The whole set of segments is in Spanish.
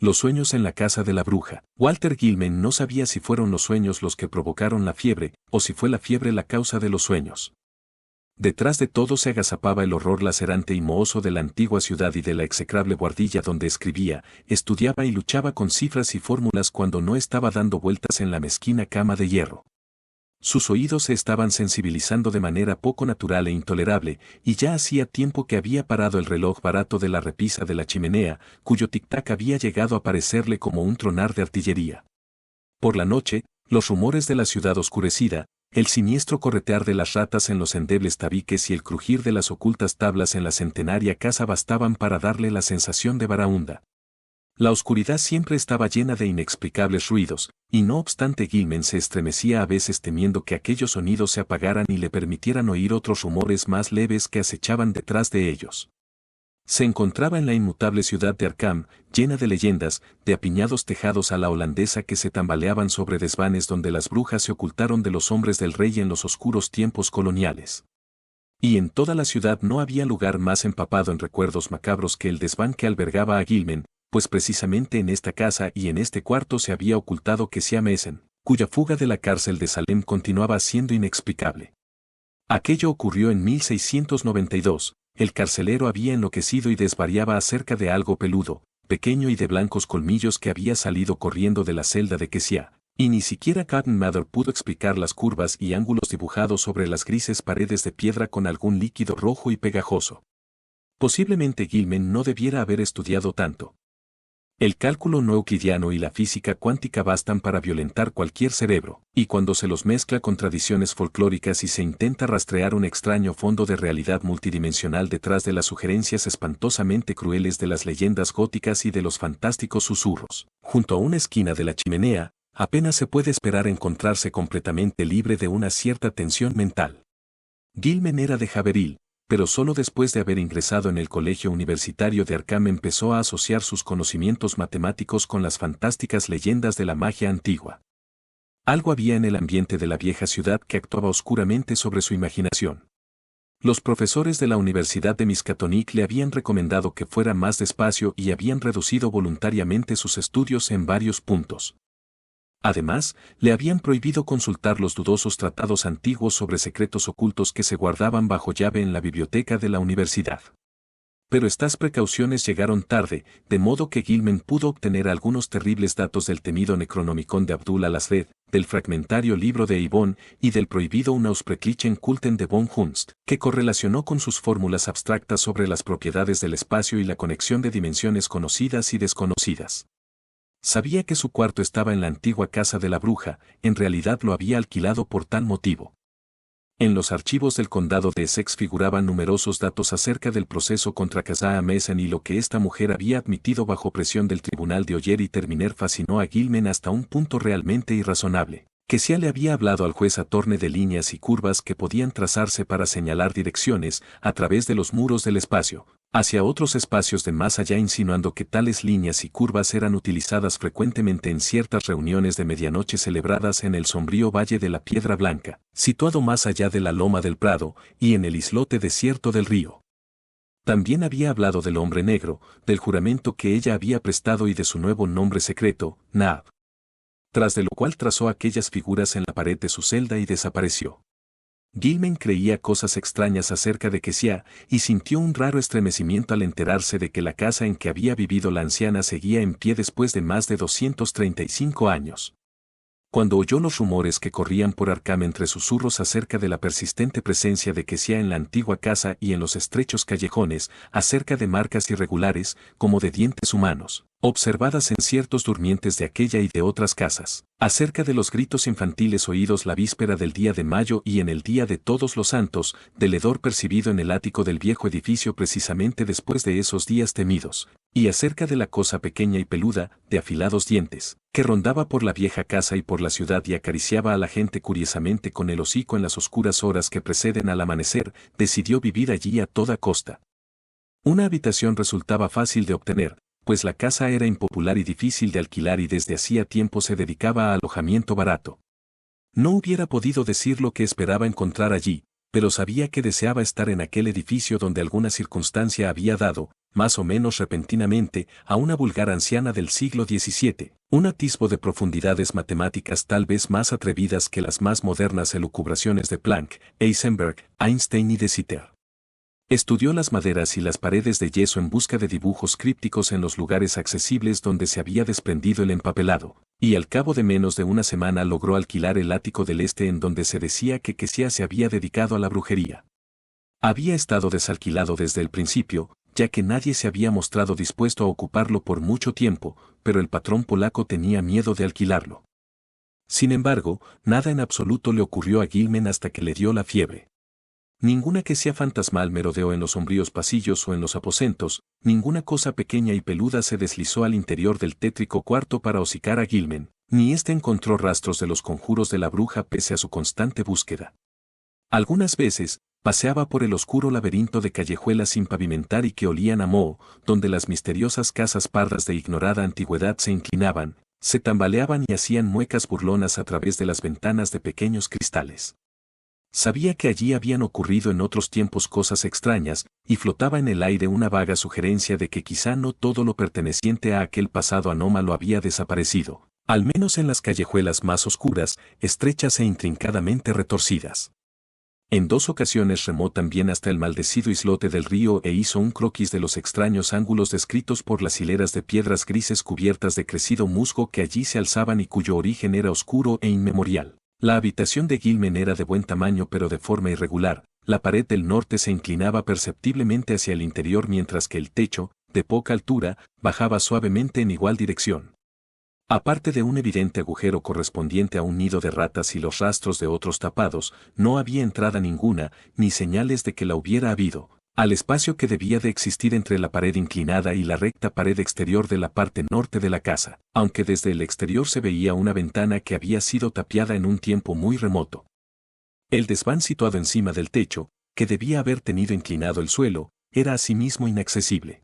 Los sueños en la casa de la bruja. Walter Gilman no sabía si fueron los sueños los que provocaron la fiebre, o si fue la fiebre la causa de los sueños. Detrás de todo se agazapaba el horror lacerante y mohoso de la antigua ciudad y de la execrable buhardilla donde escribía, estudiaba y luchaba con cifras y fórmulas cuando no estaba dando vueltas en la mezquina cama de hierro. Sus oídos se estaban sensibilizando de manera poco natural e intolerable, y ya hacía tiempo que había parado el reloj barato de la repisa de la chimenea, cuyo tic-tac había llegado a parecerle como un tronar de artillería. Por la noche, los rumores de la ciudad oscurecida, el siniestro corretear de las ratas en los endebles tabiques y el crujir de las ocultas tablas en la centenaria casa bastaban para darle la sensación de baraúnda. La oscuridad siempre estaba llena de inexplicables ruidos, y no obstante Gilman se estremecía a veces temiendo que aquellos sonidos se apagaran y le permitieran oír otros rumores más leves que acechaban detrás de ellos. Se encontraba en la inmutable ciudad de Arkham, llena de leyendas, de apiñados tejados a la holandesa que se tambaleaban sobre desvanes donde las brujas se ocultaron de los hombres del rey en los oscuros tiempos coloniales. Y en toda la ciudad no había lugar más empapado en recuerdos macabros que el desván que albergaba a Gilman, pues precisamente en esta casa y en este cuarto se había ocultado Kesia Mason, cuya fuga de la cárcel de Salem continuaba siendo inexplicable. Aquello ocurrió en 1692, el carcelero había enloquecido y desvariaba acerca de algo peludo, pequeño y de blancos colmillos que había salido corriendo de la celda de Kesia, y ni siquiera Cotton Mather pudo explicar las curvas y ángulos dibujados sobre las grises paredes de piedra con algún líquido rojo y pegajoso. Posiblemente Gilman no debiera haber estudiado tanto. El cálculo no euclidiano y la física cuántica bastan para violentar cualquier cerebro, y cuando se los mezcla con tradiciones folclóricas y se intenta rastrear un extraño fondo de realidad multidimensional detrás de las sugerencias espantosamente crueles de las leyendas góticas y de los fantásticos susurros, junto a una esquina de la chimenea, apenas se puede esperar encontrarse completamente libre de una cierta tensión mental. Gilman era de Haverhill, pero solo después de haber ingresado en el Colegio Universitario de Arkham empezó a asociar sus conocimientos matemáticos con las fantásticas leyendas de la magia antigua. Algo había en el ambiente de la vieja ciudad que actuaba oscuramente sobre su imaginación. Los profesores de la Universidad de Miskatonic le habían recomendado que fuera más despacio y habían reducido voluntariamente sus estudios en varios puntos. Además, le habían prohibido consultar los dudosos tratados antiguos sobre secretos ocultos que se guardaban bajo llave en la biblioteca de la universidad. Pero estas precauciones llegaron tarde, de modo que Gilman pudo obtener algunos terribles datos del temido Necronomicon de Abdul al-Azred, del fragmentario libro de Yvonne y del prohibido Unauspreclichen Kulten de von Hunst, que correlacionó con sus fórmulas abstractas sobre las propiedades del espacio y la conexión de dimensiones conocidas y desconocidas. Sabía que su cuarto estaba en la antigua casa de la bruja, en realidad lo había alquilado por tal motivo. En los archivos del condado de Essex figuraban numerosos datos acerca del proceso contra Kesia Mason y lo que esta mujer había admitido bajo presión del tribunal de Oyer y Terminer fascinó a Gilman hasta un punto realmente irrazonable. Kesia le había hablado al juez Atorne de líneas y curvas que podían trazarse para señalar direcciones, a través de los muros del espacio, hacia otros espacios de más allá, insinuando que tales líneas y curvas eran utilizadas frecuentemente en ciertas reuniones de medianoche celebradas en el sombrío Valle de la Piedra Blanca, situado más allá de la Loma del Prado, y en el islote desierto del río. También había hablado del hombre negro, del juramento que ella había prestado y de su nuevo nombre secreto, Nab. Tras de lo cual trazó aquellas figuras en la pared de su celda y desapareció. Gilman creía cosas extrañas acerca de Kesia y sintió un raro estremecimiento al enterarse de que la casa en que había vivido la anciana seguía en pie después de más de 235 años. Cuando oyó los rumores que corrían por Arkham entre susurros acerca de la persistente presencia de Kesia en la antigua casa y en los estrechos callejones, acerca de marcas irregulares, como de dientes humanos, observadas en ciertos durmientes de aquella y de otras casas, acerca de los gritos infantiles oídos la víspera del día de mayo y en el día de Todos los Santos, del hedor percibido en el ático del viejo edificio precisamente después de esos días temidos, y acerca de la cosa pequeña y peluda, de afilados dientes, que rondaba por la vieja casa y por la ciudad y acariciaba a la gente curiosamente con el hocico en las oscuras horas que preceden al amanecer, decidió vivir allí a toda costa. Una habitación resultaba fácil de obtener, pues la casa era impopular y difícil de alquilar y desde hacía tiempo se dedicaba a alojamiento barato. No hubiera podido decir lo que esperaba encontrar allí, pero sabía que deseaba estar en aquel edificio donde alguna circunstancia había dado, más o menos repentinamente, a una vulgar anciana del siglo XVII, un atisbo de profundidades matemáticas tal vez más atrevidas que las más modernas elucubraciones de Planck, Heisenberg, Einstein y de Sitter. Estudió las maderas y las paredes de yeso en busca de dibujos crípticos en los lugares accesibles donde se había desprendido el empapelado, y al cabo de menos de una semana logró alquilar el ático del este en donde se decía que Kessia se había dedicado a la brujería. Había estado desalquilado desde el principio, ya que nadie se había mostrado dispuesto a ocuparlo por mucho tiempo, pero el patrón polaco tenía miedo de alquilarlo. Sin embargo, nada en absoluto le ocurrió a Gilman hasta que le dio la fiebre. Ninguna Kessia fantasmal merodeó en los sombríos pasillos o en los aposentos, ninguna cosa pequeña y peluda se deslizó al interior del tétrico cuarto para hocicar a Gilman, ni éste encontró rastros de los conjuros de la bruja pese a su constante búsqueda. Algunas veces, paseaba por el oscuro laberinto de callejuelas sin pavimentar y que olían a moho, donde las misteriosas casas pardas de ignorada antigüedad se inclinaban, se tambaleaban y hacían muecas burlonas a través de las ventanas de pequeños cristales. Sabía que allí habían ocurrido en otros tiempos cosas extrañas, y flotaba en el aire una vaga sugerencia de que quizá no todo lo perteneciente a aquel pasado anómalo había desaparecido, al menos en las callejuelas más oscuras, estrechas e intrincadamente retorcidas. En 2 ocasiones remó también hasta el maldecido islote del río e hizo un croquis de los extraños ángulos descritos por las hileras de piedras grises cubiertas de crecido musgo que allí se alzaban y cuyo origen era oscuro e inmemorial. La habitación de Gilman era de buen tamaño pero de forma irregular, la pared del norte se inclinaba perceptiblemente hacia el interior mientras que el techo, de poca altura, bajaba suavemente en igual dirección. Aparte de un evidente agujero correspondiente a un nido de ratas y los rastros de otros tapados, no había entrada ninguna, ni señales de que la hubiera habido, al espacio que debía de existir entre la pared inclinada y la recta pared exterior de la parte norte de la casa, aunque desde el exterior se veía una ventana que había sido tapiada en un tiempo muy remoto. El desván situado encima del techo, que debía haber tenido inclinado el suelo, era asimismo inaccesible.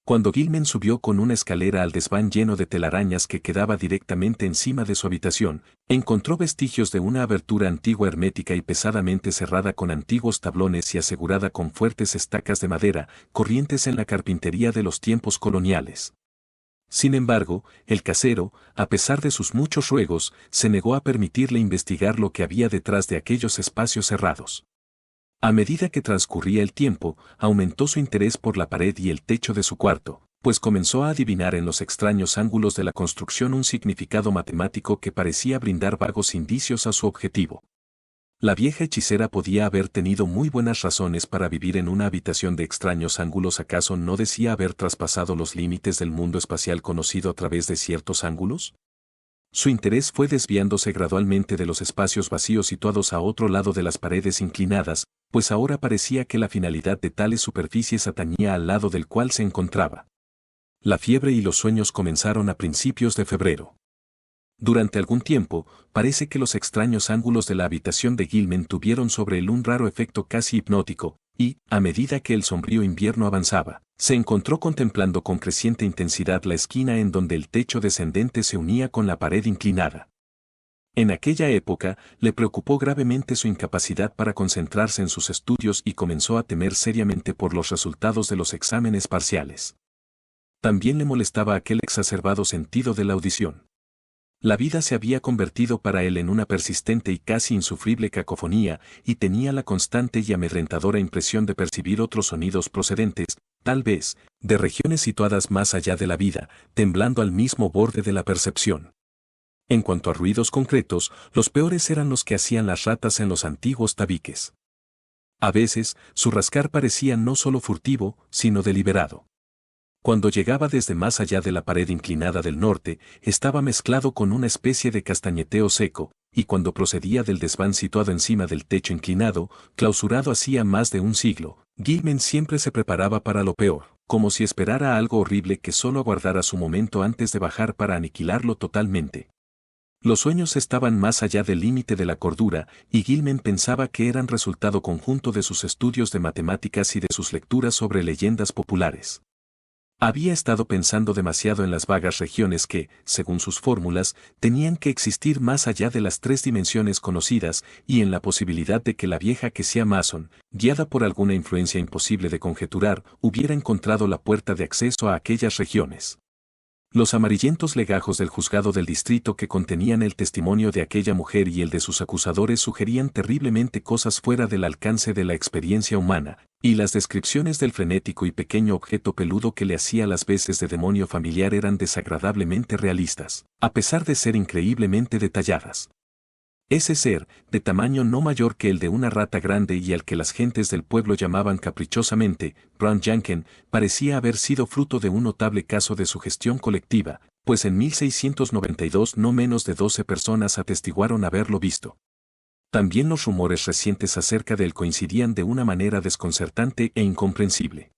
Cuando Gilman subió con una escalera al desván lleno de telarañas que quedaba directamente encima de su habitación, encontró vestigios de una abertura antigua hermética y pesadamente cerrada con antiguos tablones y asegurada con fuertes estacas de madera, corrientes en la carpintería de los tiempos coloniales. Sin embargo, el casero, a pesar de sus muchos ruegos, se negó a permitirle investigar lo que había detrás de aquellos espacios cerrados. A medida que transcurría el tiempo, aumentó su interés por la pared y el techo de su cuarto, pues comenzó a adivinar en los extraños ángulos de la construcción un significado matemático que parecía brindar vagos indicios a su objetivo. La vieja hechicera podía haber tenido muy buenas razones para vivir en una habitación de extraños ángulos. ¿Acaso no decía haber traspasado los límites del mundo espacial conocido a través de ciertos ángulos? Su interés fue desviándose gradualmente de los espacios vacíos situados a otro lado de las paredes inclinadas, pues ahora parecía que la finalidad de tales superficies atañía al lado del cual se encontraba. La fiebre y los sueños comenzaron a principios de febrero. Durante algún tiempo, parece que los extraños ángulos de la habitación de Gilman tuvieron sobre él un raro efecto casi hipnótico, y, a medida que el sombrío invierno avanzaba, se encontró contemplando con creciente intensidad la esquina en donde el techo descendente se unía con la pared inclinada. En aquella época, le preocupó gravemente su incapacidad para concentrarse en sus estudios y comenzó a temer seriamente por los resultados de los exámenes parciales. También le molestaba aquel exacerbado sentido de la audición. La vida se había convertido para él en una persistente y casi insufrible cacofonía, y tenía la constante y amedrentadora impresión de percibir otros sonidos procedentes, tal vez, de regiones situadas más allá de la vida, temblando al mismo borde de la percepción. En cuanto a ruidos concretos, los peores eran los que hacían las ratas en los antiguos tabiques. A veces, su rascar parecía no solo furtivo, sino deliberado. Cuando llegaba desde más allá de la pared inclinada del norte, estaba mezclado con una especie de castañeteo seco, y cuando procedía del desván situado encima del techo inclinado, clausurado hacía más de un siglo, Gilman siempre se preparaba para lo peor, como si esperara algo horrible que solo aguardara su momento antes de bajar para aniquilarlo totalmente. Los sueños estaban más allá del límite de la cordura, y Gilman pensaba que eran resultado conjunto de sus estudios de matemáticas y de sus lecturas sobre leyendas populares. Había estado pensando demasiado en las vagas regiones que, según sus fórmulas, tenían que existir más allá de las 3 dimensiones conocidas y en la posibilidad de que la vieja que sea Mason, guiada por alguna influencia imposible de conjeturar, hubiera encontrado la puerta de acceso a aquellas regiones. Los amarillentos legajos del juzgado del distrito que contenían el testimonio de aquella mujer y el de sus acusadores sugerían terriblemente cosas fuera del alcance de la experiencia humana, y las descripciones del frenético y pequeño objeto peludo que le hacía las veces de demonio familiar eran desagradablemente realistas, a pesar de ser increíblemente detalladas. Ese ser, de tamaño no mayor que el de una rata grande y al que las gentes del pueblo llamaban caprichosamente Brown Janken, parecía haber sido fruto de un notable caso de sugestión colectiva, pues en 1692 no menos de 12 personas atestiguaron haberlo visto. También los rumores recientes acerca de él coincidían de una manera desconcertante e incomprensible.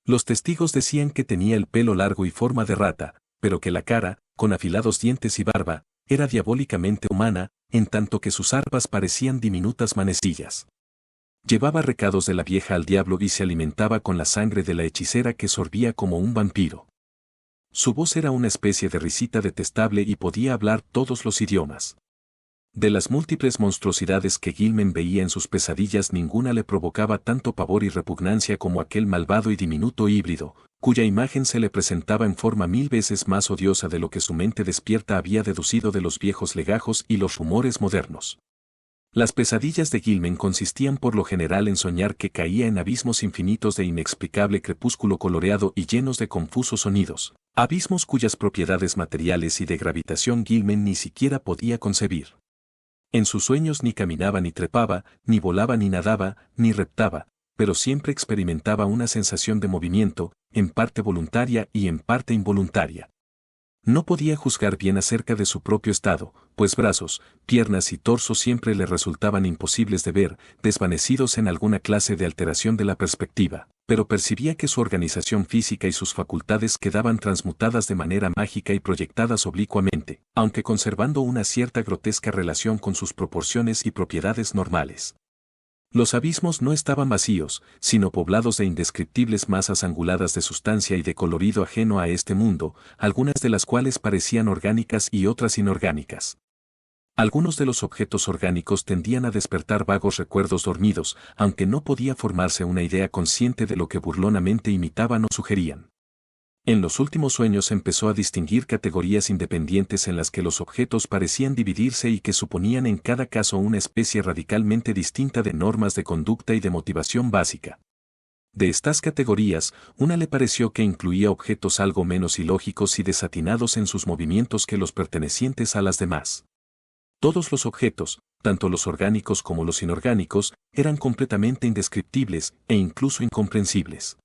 Los testigos decían que tenía el pelo largo y forma de rata, pero que la cara, con afilados dientes y barba, era diabólicamente humana, en tanto que sus arpas parecían diminutas manecillas. Llevaba recados de la vieja al diablo y se alimentaba con la sangre de la hechicera que sorbía como un vampiro. Su voz era una especie de risita detestable y podía hablar todos los idiomas. De las múltiples monstruosidades que Gilman veía en sus pesadillas, ninguna le provocaba tanto pavor y repugnancia como aquel malvado y diminuto híbrido, cuya imagen se le presentaba en forma 1000 veces más odiosa de lo que su mente despierta había deducido de los viejos legajos y los rumores modernos. Las pesadillas de Gilman consistían por lo general en soñar que caía en abismos infinitos de inexplicable crepúsculo coloreado y llenos de confusos sonidos, abismos cuyas propiedades materiales y de gravitación Gilman ni siquiera podía concebir. En sus sueños ni caminaba ni trepaba, ni volaba ni nadaba, ni reptaba, pero siempre experimentaba una sensación de movimiento, en parte voluntaria y en parte involuntaria. No podía juzgar bien acerca de su propio estado, pues brazos, piernas y torso siempre le resultaban imposibles de ver, desvanecidos en alguna clase de alteración de la perspectiva, pero percibía que su organización física y sus facultades quedaban transmutadas de manera mágica y proyectadas oblicuamente, aunque conservando una cierta grotesca relación con sus proporciones y propiedades normales. Los abismos no estaban vacíos, sino poblados de indescriptibles masas anguladas de sustancia y de colorido ajeno a este mundo, algunas de las cuales parecían orgánicas y otras inorgánicas. Algunos de los objetos orgánicos tendían a despertar vagos recuerdos dormidos, aunque no podía formarse una idea consciente de lo que burlonamente imitaban o sugerían. En los últimos sueños empezó a distinguir categorías independientes en las que los objetos parecían dividirse y que suponían en cada caso una especie radicalmente distinta de normas de conducta y de motivación básica. De estas categorías, una le pareció que incluía objetos algo menos ilógicos y desatinados en sus movimientos que los pertenecientes a las demás. Todos los objetos, tanto los orgánicos como los inorgánicos, eran completamente indescriptibles e incluso incomprensibles.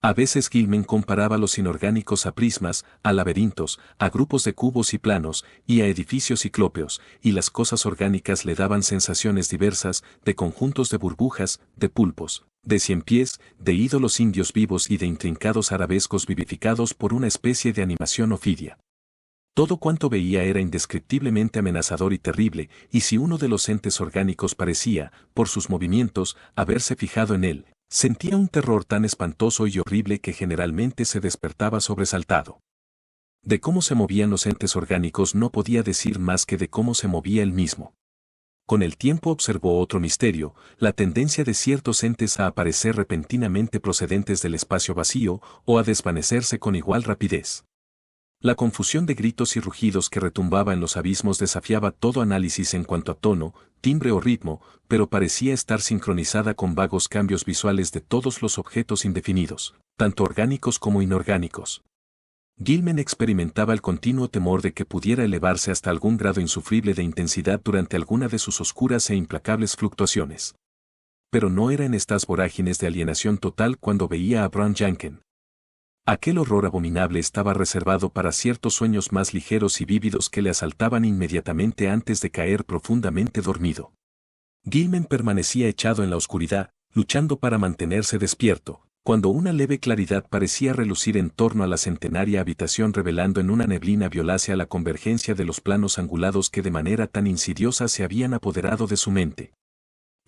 A veces Gilman comparaba los inorgánicos a prismas, a laberintos, a grupos de cubos y planos, y a edificios ciclópeos, y las cosas orgánicas le daban sensaciones diversas, de conjuntos de burbujas, de pulpos, de ciempiés, de ídolos indios vivos y de intrincados arabescos vivificados por una especie de animación ofidia. Todo cuanto veía era indescriptiblemente amenazador y terrible, y si uno de los entes orgánicos parecía, por sus movimientos, haberse fijado en él, sentía un terror tan espantoso y horrible que generalmente se despertaba sobresaltado. De cómo se movían los entes orgánicos no podía decir más que de cómo se movía él mismo. Con el tiempo observó otro misterio, la tendencia de ciertos entes a aparecer repentinamente procedentes del espacio vacío o a desvanecerse con igual rapidez. La confusión de gritos y rugidos que retumbaba en los abismos desafiaba todo análisis en cuanto a tono, timbre o ritmo, pero parecía estar sincronizada con vagos cambios visuales de todos los objetos indefinidos, tanto orgánicos como inorgánicos. Gilman experimentaba el continuo temor de que pudiera elevarse hasta algún grado insufrible de intensidad durante alguna de sus oscuras e implacables fluctuaciones. Pero no era en estas vorágines de alienación total cuando veía a Brown Janken. Aquel horror abominable estaba reservado para ciertos sueños más ligeros y vívidos que le asaltaban inmediatamente antes de caer profundamente dormido. Gilman permanecía echado en la oscuridad, luchando para mantenerse despierto, cuando una leve claridad parecía relucir en torno a la centenaria habitación revelando en una neblina violácea la convergencia de los planos angulados que de manera tan insidiosa se habían apoderado de su mente.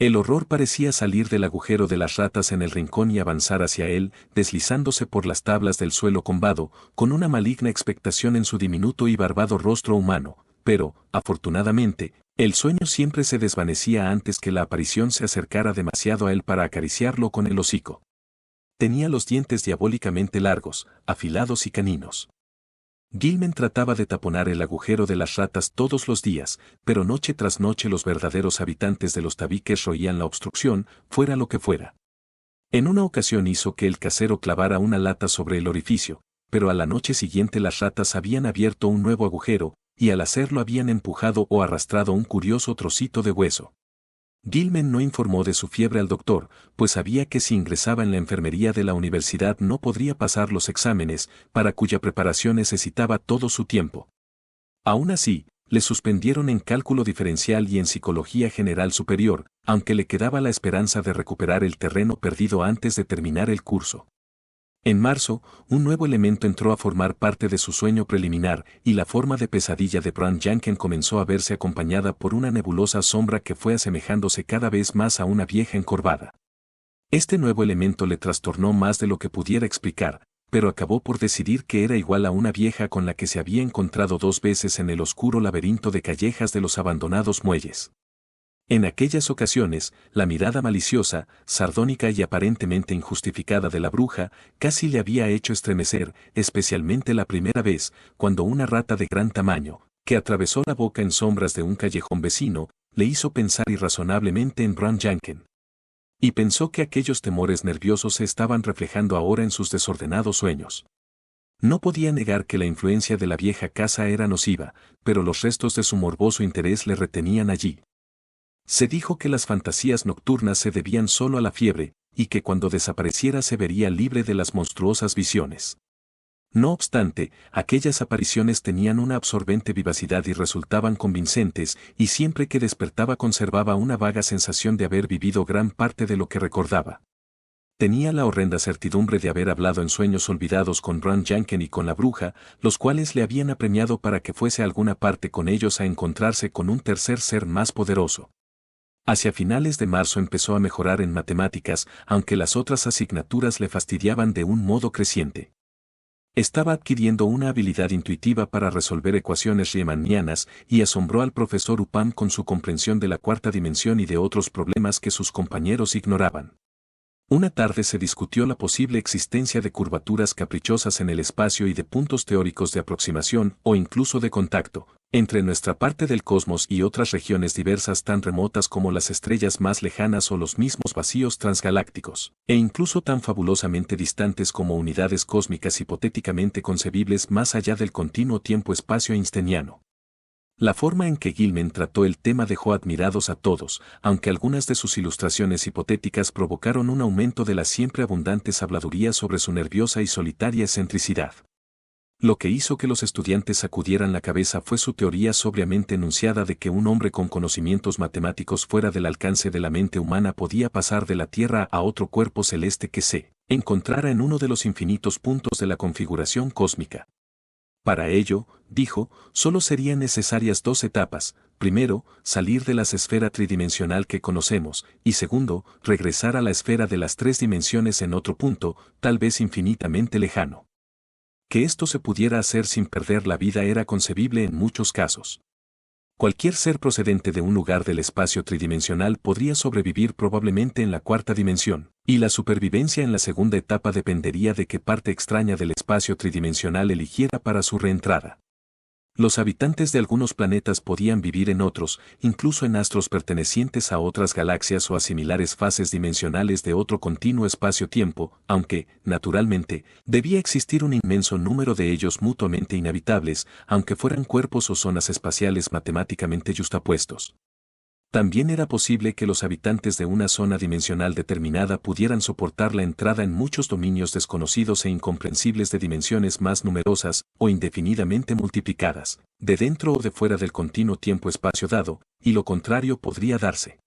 El horror parecía salir del agujero de las ratas en el rincón y avanzar hacia él, deslizándose por las tablas del suelo combado, con una maligna expectación en su diminuto y barbado rostro humano, pero, afortunadamente, el sueño siempre se desvanecía antes que la aparición se acercara demasiado a él para acariciarlo con el hocico. Tenía los dientes diabólicamente largos, afilados y caninos. Gilman trataba de taponar el agujero de las ratas todos los días, pero noche tras noche los verdaderos habitantes de los tabiques roían la obstrucción, fuera lo que fuera. En una ocasión hizo que el casero clavara una lata sobre el orificio, pero a la noche siguiente las ratas habían abierto un nuevo agujero, y al hacerlo habían empujado o arrastrado un curioso trocito de hueso. Gilman no informó de su fiebre al doctor, pues sabía que si ingresaba en la enfermería de la universidad no podría pasar los exámenes, para cuya preparación necesitaba todo su tiempo. Aún así, le suspendieron en cálculo diferencial y en psicología general superior, aunque le quedaba la esperanza de recuperar el terreno perdido antes de terminar el curso. En marzo, un nuevo elemento entró a formar parte de su sueño preliminar, y la forma de pesadilla de Brown Janken comenzó a verse acompañada por una nebulosa sombra que fue asemejándose cada vez más a una vieja encorvada. Este nuevo elemento le trastornó más de lo que pudiera explicar, pero acabó por decidir que era igual a una vieja con la que se había encontrado 2 veces en el oscuro laberinto de callejas de los abandonados muelles. En aquellas ocasiones, la mirada maliciosa, sardónica y aparentemente injustificada de la bruja casi le había hecho estremecer, especialmente la primera vez, cuando una rata de gran tamaño, que atravesó la boca en sombras de un callejón vecino, le hizo pensar irrazonablemente en Brown Janken. Y pensó que aquellos temores nerviosos se estaban reflejando ahora en sus desordenados sueños. No podía negar que la influencia de la vieja casa era nociva, pero los restos de su morboso interés le retenían allí. Se dijo que las fantasías nocturnas se debían solo a la fiebre, y que cuando desapareciera se vería libre de las monstruosas visiones. No obstante, aquellas apariciones tenían una absorbente vivacidad y resultaban convincentes, y siempre que despertaba conservaba una vaga sensación de haber vivido gran parte de lo que recordaba. Tenía la horrenda certidumbre de haber hablado en sueños olvidados con Brown Janken y con la bruja, los cuales le habían apremiado para que fuese a alguna parte con ellos a encontrarse con un tercer ser más poderoso. Hacia finales de marzo empezó a mejorar en matemáticas, aunque las otras asignaturas le fastidiaban de un modo creciente. Estaba adquiriendo una habilidad intuitiva para resolver ecuaciones riemannianas y asombró al profesor Upham con su comprensión de la cuarta dimensión y de otros problemas que sus compañeros ignoraban. Una tarde se discutió la posible existencia de curvaturas caprichosas en el espacio y de puntos teóricos de aproximación o incluso de contacto entre nuestra parte del cosmos y otras regiones diversas tan remotas como las estrellas más lejanas o los mismos vacíos transgalácticos, e incluso tan fabulosamente distantes como unidades cósmicas hipotéticamente concebibles más allá del continuo tiempo-espacio einsteiniano. La forma en que Gilman trató el tema dejó admirados a todos, aunque algunas de sus ilustraciones hipotéticas provocaron un aumento de las siempre abundantes habladurías sobre su nerviosa y solitaria excentricidad. Lo que hizo que los estudiantes sacudieran la cabeza fue su teoría sobriamente enunciada de que un hombre con conocimientos matemáticos fuera del alcance de la mente humana podía pasar de la Tierra a otro cuerpo celeste que se encontrara en uno de los infinitos puntos de la configuración cósmica. Para ello, dijo, solo serían necesarias 2 etapas: primero, salir de la esfera tridimensional que conocemos, y segundo, regresar a la esfera de las 3 dimensiones en otro punto, tal vez infinitamente lejano. Que esto se pudiera hacer sin perder la vida era concebible en muchos casos. Cualquier ser procedente de un lugar del espacio tridimensional podría sobrevivir probablemente en la 4ª dimensión, y la supervivencia en la segunda etapa dependería de qué parte extraña del espacio tridimensional eligiera para su reentrada. Los habitantes de algunos planetas podían vivir en otros, incluso en astros pertenecientes a otras galaxias o a similares fases dimensionales de otro continuo espacio-tiempo, aunque, naturalmente, debía existir un inmenso número de ellos mutuamente inhabitables, aunque fueran cuerpos o zonas espaciales matemáticamente yuxtapuestos. También era posible que los habitantes de una zona dimensional determinada pudieran soportar la entrada en muchos dominios desconocidos e incomprensibles de dimensiones más numerosas o indefinidamente multiplicadas, de dentro o de fuera del continuo tiempo-espacio dado, y lo contrario podría darse.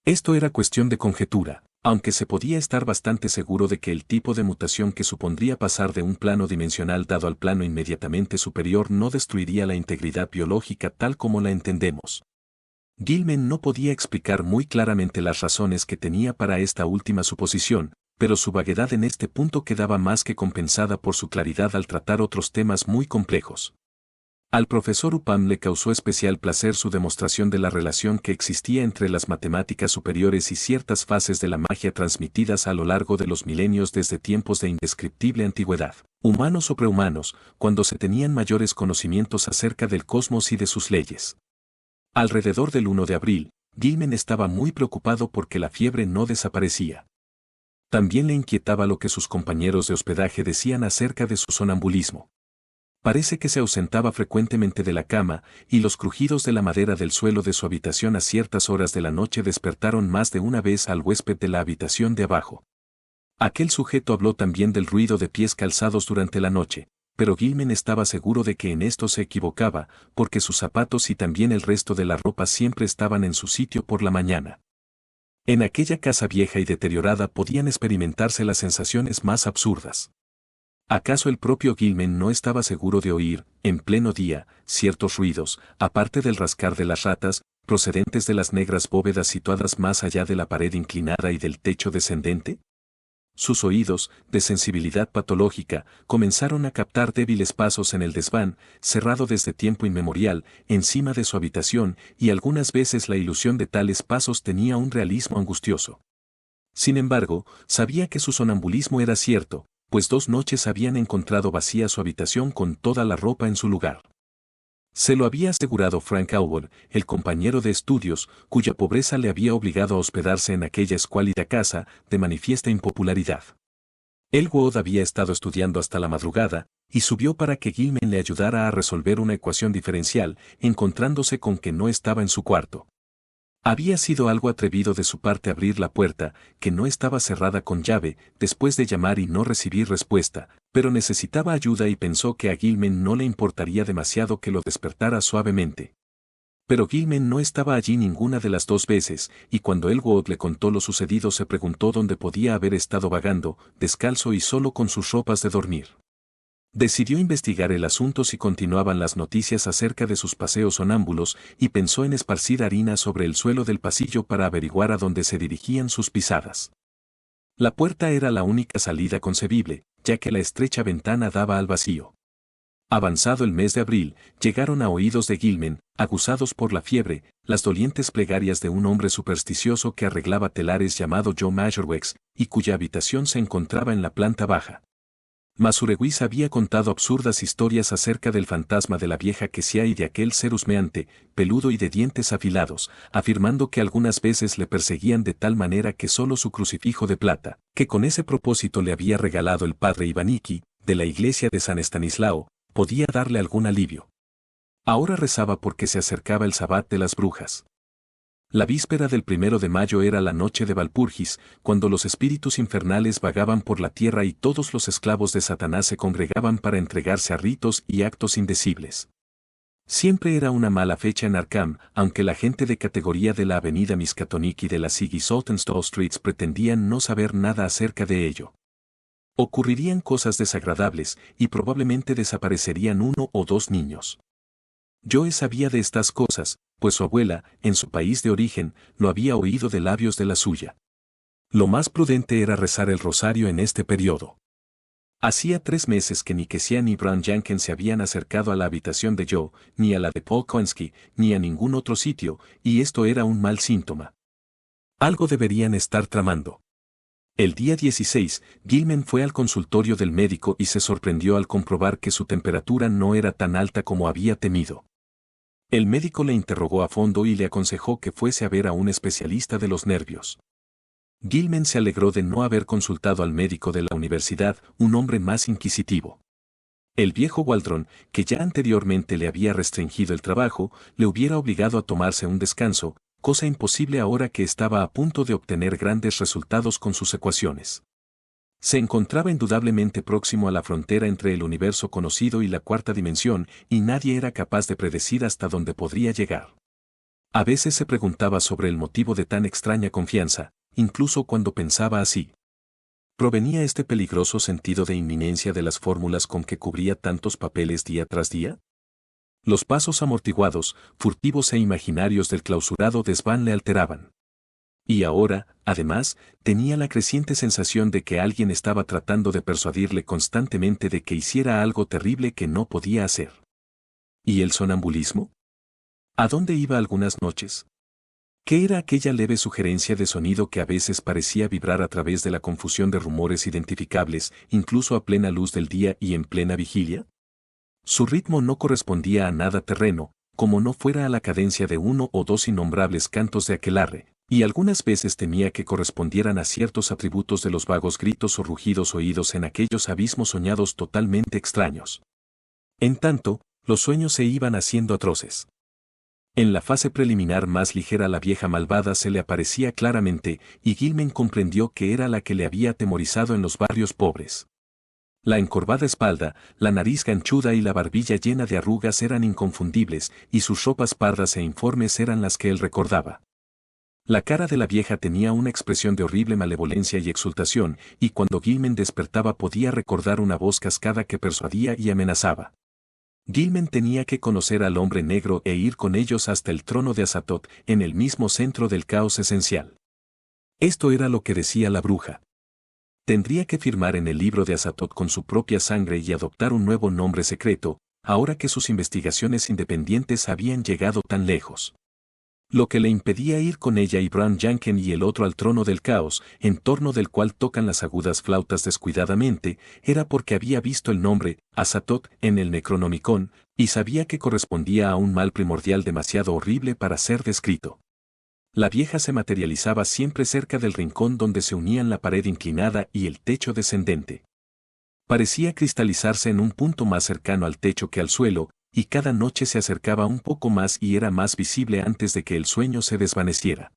Esto era cuestión de conjetura, aunque se podía estar bastante seguro de que el tipo de mutación que supondría pasar de un plano dimensional dado al plano inmediatamente superior no destruiría la integridad biológica tal como la entendemos. Gilman no podía explicar muy claramente las razones que tenía para esta última suposición, pero su vaguedad en este punto quedaba más que compensada por su claridad al tratar otros temas muy complejos. Al profesor Upham le causó especial placer su demostración de la relación que existía entre las matemáticas superiores y ciertas fases de la magia transmitidas a lo largo de los milenios desde tiempos de indescriptible antigüedad, humanos o prehumanos, cuando se tenían mayores conocimientos acerca del cosmos y de sus leyes. Alrededor del 1 de abril, Gilman estaba muy preocupado porque la fiebre no desaparecía. También le inquietaba lo que sus compañeros de hospedaje decían acerca de su sonambulismo. Parece que se ausentaba frecuentemente de la cama, y los crujidos de la madera del suelo de su habitación a ciertas horas de la noche despertaron más de una vez al huésped de la habitación de abajo. Aquel sujeto habló también del ruido de pies calzados durante la noche, pero Gilman estaba seguro de que en esto se equivocaba, porque sus zapatos y también el resto de la ropa siempre estaban en su sitio por la mañana. En aquella casa vieja y deteriorada podían experimentarse las sensaciones más absurdas. ¿Acaso el propio Gilman no estaba seguro de oír, en pleno día, ciertos ruidos, aparte del rascar de las ratas, procedentes de las negras bóvedas situadas más allá de la pared inclinada y del techo descendente? Sus oídos, de sensibilidad patológica, comenzaron a captar débiles pasos en el desván, cerrado desde tiempo inmemorial, encima de su habitación, y algunas veces la ilusión de tales pasos tenía un realismo angustioso. Sin embargo, sabía que su sonambulismo era cierto, pues 2 noches habían encontrado vacía su habitación con toda la ropa en su lugar. Se lo había asegurado Frank Auer, el compañero de estudios, cuya pobreza le había obligado a hospedarse en aquella escuálida casa, de manifiesta impopularidad. Elwood había estado estudiando hasta la madrugada, y subió para que Gilman le ayudara a resolver una ecuación diferencial, encontrándose con que no estaba en su cuarto. Había sido algo atrevido de su parte abrir la puerta, que no estaba cerrada con llave, después de llamar y no recibir respuesta, pero necesitaba ayuda y pensó que a Gilman no le importaría demasiado que lo despertara suavemente. Pero Gilman no estaba allí ninguna de las 2 veces, y cuando Elwood le contó lo sucedido se preguntó dónde podía haber estado vagando, descalzo y solo con sus ropas de dormir. Decidió investigar el asunto si continuaban las noticias acerca de sus paseos sonámbulos y pensó en esparcir harina sobre el suelo del pasillo para averiguar a dónde se dirigían sus pisadas. La puerta era la única salida concebible, ya que la estrecha ventana daba al vacío. Avanzado el mes de abril, llegaron a oídos de Gilman, aguzados por la fiebre, las dolientes plegarias de un hombre supersticioso que arreglaba telares llamado Joe Majorwex, y cuya habitación se encontraba en la planta baja. Masurewis había contado absurdas historias acerca del fantasma de la vieja Kesia y de aquel ser husmeante, peludo y de dientes afilados, afirmando que algunas veces le perseguían de tal manera que solo su crucifijo de plata, que con ese propósito le había regalado el padre Ivaniki, de la iglesia de San Estanislao, podía darle algún alivio. Ahora rezaba porque se acercaba el Sabbat de las brujas. La víspera del 1 de mayo era la noche de Valpurgis, cuando los espíritus infernales vagaban por la tierra y todos los esclavos de Satanás se congregaban para entregarse a ritos y actos indecibles. Siempre era una mala fecha en Arkham, aunque la gente de categoría de la avenida Miskatonic y de la Ziggy Saltonstall Streets pretendían no saber nada acerca de ello. Ocurrirían cosas desagradables, y probablemente desaparecerían 1 o 2 niños. Joe sabía de estas cosas, pues su abuela, en su país de origen, lo había oído de labios de la suya. Lo más prudente era rezar el rosario en este periodo. Hacía 3 meses que ni Kesia ni Brown Jenkins se habían acercado a la habitación de Joe, ni a la de Paul Konsky, ni a ningún otro sitio, y esto era un mal síntoma. Algo deberían estar tramando. El día 16, Gilman fue al consultorio del médico y se sorprendió al comprobar que su temperatura no era tan alta como había temido. El médico le interrogó a fondo y le aconsejó que fuese a ver a un especialista de los nervios. Gilman se alegró de no haber consultado al médico de la universidad, un hombre más inquisitivo. El viejo Waldron, que ya anteriormente le había restringido el trabajo, le hubiera obligado a tomarse un descanso, cosa imposible ahora que estaba a punto de obtener grandes resultados con sus ecuaciones. Se encontraba indudablemente próximo a la frontera entre el universo conocido y la 4ª dimensión, y nadie era capaz de predecir hasta dónde podría llegar. A veces se preguntaba sobre el motivo de tan extraña confianza, incluso cuando pensaba así. ¿Provenía este peligroso sentido de inminencia de las fórmulas con que cubría tantos papeles día tras día? Los pasos amortiguados, furtivos e imaginarios del clausurado desván le alteraban. Y ahora, además, tenía la creciente sensación de que alguien estaba tratando de persuadirle constantemente de que hiciera algo terrible que no podía hacer. ¿Y el sonambulismo? ¿A dónde iba algunas noches? ¿Qué era aquella leve sugerencia de sonido que a veces parecía vibrar a través de la confusión de rumores identificables, incluso a plena luz del día y en plena vigilia? Su ritmo no correspondía a nada terreno, como no fuera a la cadencia de uno o dos innombrables cantos de aquelarre, y algunas veces temía que correspondieran a ciertos atributos de los vagos gritos o rugidos oídos en aquellos abismos soñados totalmente extraños. En tanto, los sueños se iban haciendo atroces. En la fase preliminar más ligera la vieja malvada se le aparecía claramente, y Gilman comprendió que era la que le había atemorizado en los barrios pobres. La encorvada espalda, la nariz ganchuda y la barbilla llena de arrugas eran inconfundibles, y sus ropas pardas e informes eran las que él recordaba. La cara de la vieja tenía una expresión de horrible malevolencia y exultación, y cuando Gilman despertaba podía recordar una voz cascada que persuadía y amenazaba. Gilman tenía que conocer al hombre negro e ir con ellos hasta el trono de Azatoth, en el mismo centro del caos esencial. Esto era lo que decía la bruja. Tendría que firmar en el libro de Azatoth con su propia sangre y adoptar un nuevo nombre secreto, ahora que sus investigaciones independientes habían llegado tan lejos. Lo que le impedía ir con ella y Brown Janken y el otro al trono del caos, en torno del cual tocan las agudas flautas descuidadamente, era porque había visto el nombre, Azatoth, en el Necronomicon, y sabía que correspondía a un mal primordial demasiado horrible para ser descrito. La vieja se materializaba siempre cerca del rincón donde se unían la pared inclinada y el techo descendente. Parecía cristalizarse en un punto más cercano al techo que al suelo, y cada noche se acercaba un poco más y era más visible antes de que el sueño se desvaneciera.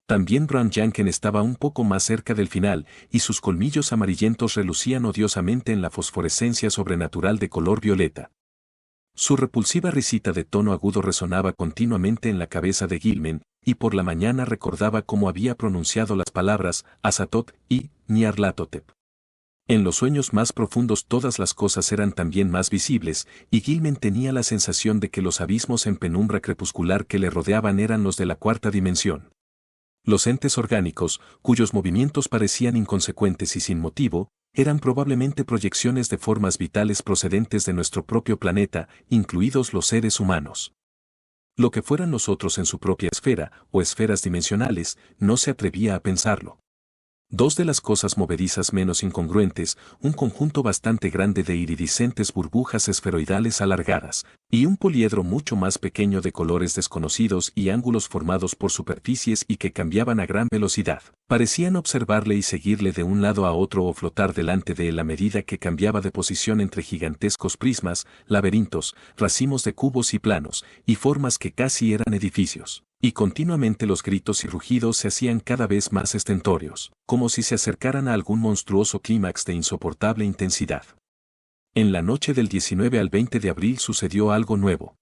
También Brown Janken estaba un poco más cerca del final, y sus colmillos amarillentos relucían odiosamente en la fosforescencia sobrenatural de color violeta. Su repulsiva risita de tono agudo resonaba continuamente en la cabeza de Gilman, y por la mañana recordaba cómo había pronunciado las palabras Azatoth y Nyarlathotep. En los sueños más profundos todas las cosas eran también más visibles, y Gilman tenía la sensación de que los abismos en penumbra crepuscular que le rodeaban eran los de la cuarta dimensión. Los entes orgánicos, cuyos movimientos parecían inconsecuentes y sin motivo, eran probablemente proyecciones de formas vitales procedentes de nuestro propio planeta, incluidos los seres humanos. Lo que fueran nosotros en su propia esfera, o esferas dimensionales, no se atrevía a pensarlo. Dos de las cosas movedizas menos incongruentes, un conjunto bastante grande de iridiscentes burbujas esferoidales alargadas, y un poliedro mucho más pequeño de colores desconocidos y ángulos formados por superficies y que cambiaban a gran velocidad, parecían observarle y seguirle de un lado a otro o flotar delante de él a medida que cambiaba de posición entre gigantescos prismas, laberintos, racimos de cubos y planos, y formas que casi eran edificios. Y continuamente los gritos y rugidos se hacían cada vez más estentóreos, como si se acercaran a algún monstruoso clímax de insoportable intensidad. En la noche del 19 al 20 de abril sucedió algo nuevo.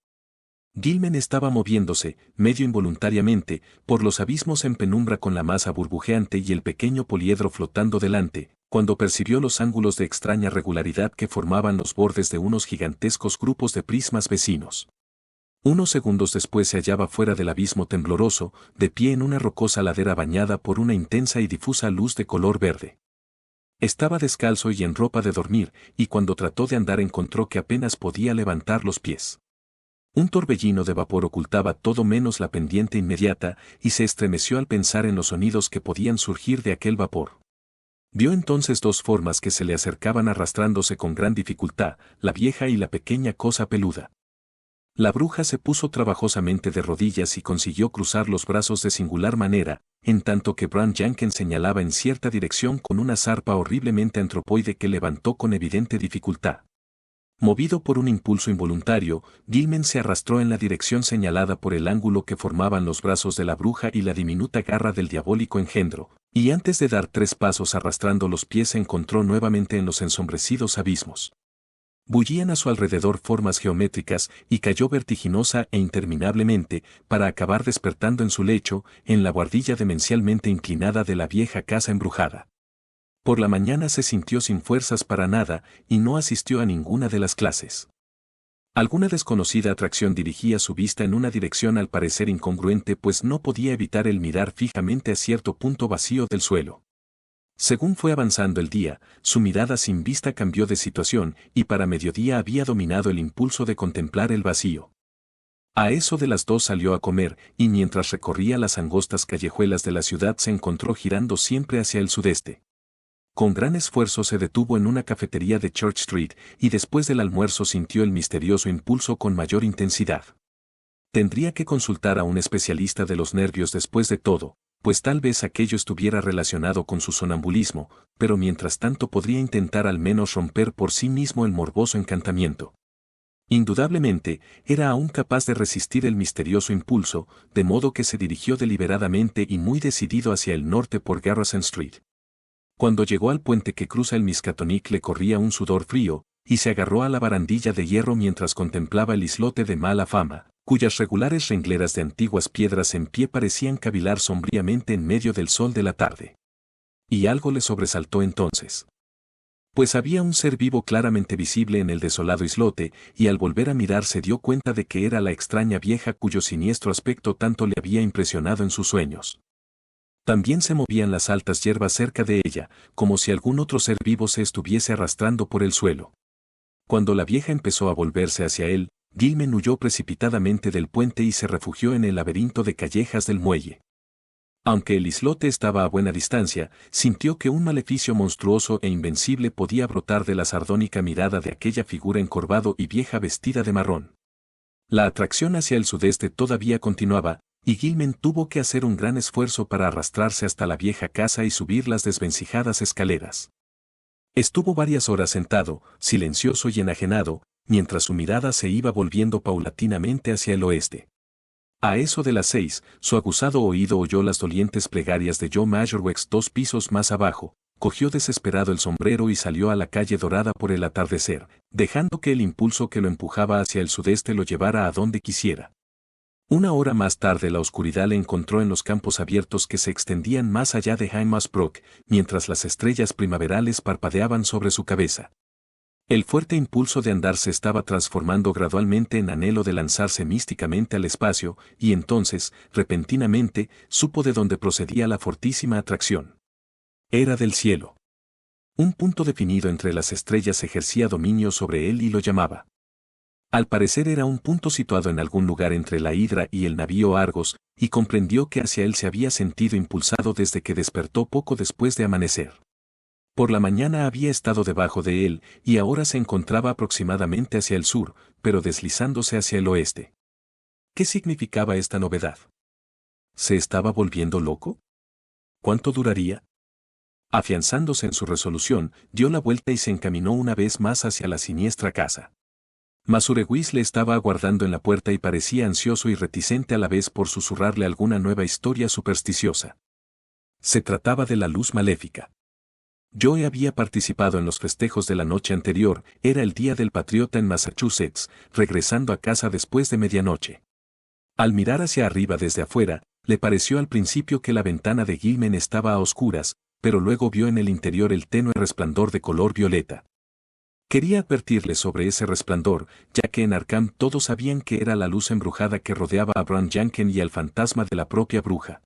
Gilman estaba moviéndose, medio involuntariamente, por los abismos en penumbra con la masa burbujeante y el pequeño poliedro flotando delante, cuando percibió los ángulos de extraña regularidad que formaban los bordes de unos gigantescos grupos de prismas vecinos. Unos segundos después se hallaba fuera del abismo tembloroso, de pie en una rocosa ladera bañada por una intensa y difusa luz de color verde. Estaba descalzo y en ropa de dormir, y cuando trató de andar encontró que apenas podía levantar los pies. Un torbellino de vapor ocultaba todo menos la pendiente inmediata, y se estremeció al pensar en los sonidos que podían surgir de aquel vapor. Vio entonces dos formas que se le acercaban arrastrándose con gran dificultad, la vieja y la pequeña cosa peluda. La bruja se puso trabajosamente de rodillas y consiguió cruzar los brazos de singular manera, en tanto que Brown Janken señalaba en cierta dirección con una zarpa horriblemente antropoide que levantó con evidente dificultad. Movido por un impulso involuntario, Gilman se arrastró en la dirección señalada por el ángulo que formaban los brazos de la bruja y la diminuta garra del diabólico engendro, y antes de dar 3 pasos arrastrando los pies se encontró nuevamente en los ensombrecidos abismos. Bullían a su alrededor formas geométricas y cayó vertiginosa e interminablemente, para acabar despertando en su lecho, en la buhardilla demencialmente inclinada de la vieja casa embrujada. Por la mañana se sintió sin fuerzas para nada y no asistió a ninguna de las clases. Alguna desconocida atracción dirigía su vista en una dirección al parecer incongruente, pues no podía evitar el mirar fijamente a cierto punto vacío del suelo. Según fue avanzando el día, su mirada sin vista cambió de situación y para mediodía había dominado el impulso de contemplar el vacío. A eso de las 2 salió a comer y mientras recorría las angostas callejuelas de la ciudad se encontró girando siempre hacia el sudeste. Con gran esfuerzo se detuvo en una cafetería de Church Street y después del almuerzo sintió el misterioso impulso con mayor intensidad. Tendría que consultar a un especialista de los nervios después de todo, pues tal vez aquello estuviera relacionado con su sonambulismo, pero mientras tanto podría intentar al menos romper por sí mismo el morboso encantamiento. Indudablemente, era aún capaz de resistir el misterioso impulso, de modo que se dirigió deliberadamente y muy decidido hacia el norte por Garrison Street. Cuando llegó al puente que cruza el Miskatonic le corría un sudor frío, y se agarró a la barandilla de hierro mientras contemplaba el islote de mala fama, cuyas regulares rengleras de antiguas piedras en pie parecían cavilar sombríamente en medio del sol de la tarde. Y algo le sobresaltó entonces. Pues había un ser vivo claramente visible en el desolado islote, y al volver a mirar se dio cuenta de que era la extraña vieja cuyo siniestro aspecto tanto le había impresionado en sus sueños. También se movían las altas hierbas cerca de ella, como si algún otro ser vivo se estuviese arrastrando por el suelo. Cuando la vieja empezó a volverse hacia él, Gilman huyó precipitadamente del puente y se refugió en el laberinto de callejas del muelle. Aunque el islote estaba a buena distancia, sintió que un maleficio monstruoso e invencible podía brotar de la sardónica mirada de aquella figura encorvado y vieja vestida de marrón. La atracción hacia el sudeste todavía continuaba, y Gilman tuvo que hacer un gran esfuerzo para arrastrarse hasta la vieja casa y subir las desvencijadas escaleras. Estuvo varias horas sentado, silencioso y enajenado, mientras su mirada se iba volviendo paulatinamente hacia el oeste. A eso de las 6, su aguzado oído oyó las dolientes plegarias de Joe Majorwex 2 pisos más abajo, cogió desesperado el sombrero y salió a la calle dorada por el atardecer, dejando que el impulso que lo empujaba hacia el sudeste lo llevara a donde quisiera. Una hora más tarde la oscuridad le encontró en los campos abiertos que se extendían más allá de Hymas-Brook, mientras las estrellas primaverales parpadeaban sobre su cabeza. El fuerte impulso de andar se estaba transformando gradualmente en anhelo de lanzarse místicamente al espacio, y entonces, repentinamente, supo de dónde procedía la fortísima atracción. Era del cielo. Un punto definido entre las estrellas ejercía dominio sobre él y lo llamaba. Al parecer era un punto situado en algún lugar entre la Hidra y el navío Argos, y comprendió que hacia él se había sentido impulsado desde que despertó poco después de amanecer. Por la mañana había estado debajo de él, y ahora se encontraba aproximadamente hacia el sur, pero deslizándose hacia el oeste. ¿Qué significaba esta novedad? ¿Se estaba volviendo loco? ¿Cuánto duraría? Afianzándose en su resolución, dio la vuelta y se encaminó una vez más hacia la siniestra casa. Masureguis le estaba aguardando en la puerta y parecía ansioso y reticente a la vez por susurrarle alguna nueva historia supersticiosa. Se trataba de la luz maléfica. Joe había participado en los festejos de la noche anterior, era el día del patriota en Massachusetts, regresando a casa después de medianoche. Al mirar hacia arriba desde afuera, le pareció al principio que la ventana de Gilman estaba a oscuras, pero luego vio en el interior el tenue resplandor de color violeta. Quería advertirle sobre ese resplandor, ya que en Arkham todos sabían que era la luz embrujada que rodeaba a Bran Janken y al fantasma de la propia bruja.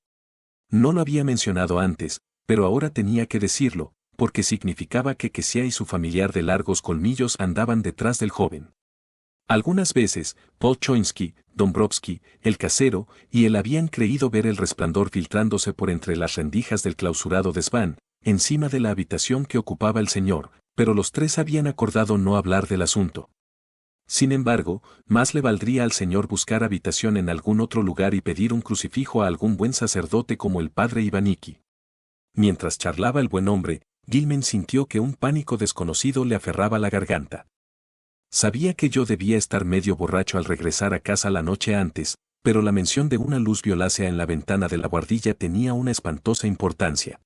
No lo había mencionado antes, pero ahora tenía que decirlo, porque significaba que Kesia y su familiar de largos colmillos andaban detrás del joven. Algunas veces, Paul Choinsky, Dombrowski, el casero, y él habían creído ver el resplandor filtrándose por entre las rendijas del clausurado desván, encima de la habitación que ocupaba el señor, pero los tres habían acordado no hablar del asunto. Sin embargo, más le valdría al señor buscar habitación en algún otro lugar y pedir un crucifijo a algún buen sacerdote como el padre Ivaniki. Mientras charlaba el buen hombre, Gilman sintió que un pánico desconocido le aferraba la garganta. Sabía que yo debía estar medio borracho al regresar a casa la noche antes, pero la mención de una luz violácea en la ventana de la buhardilla tenía una espantosa importancia.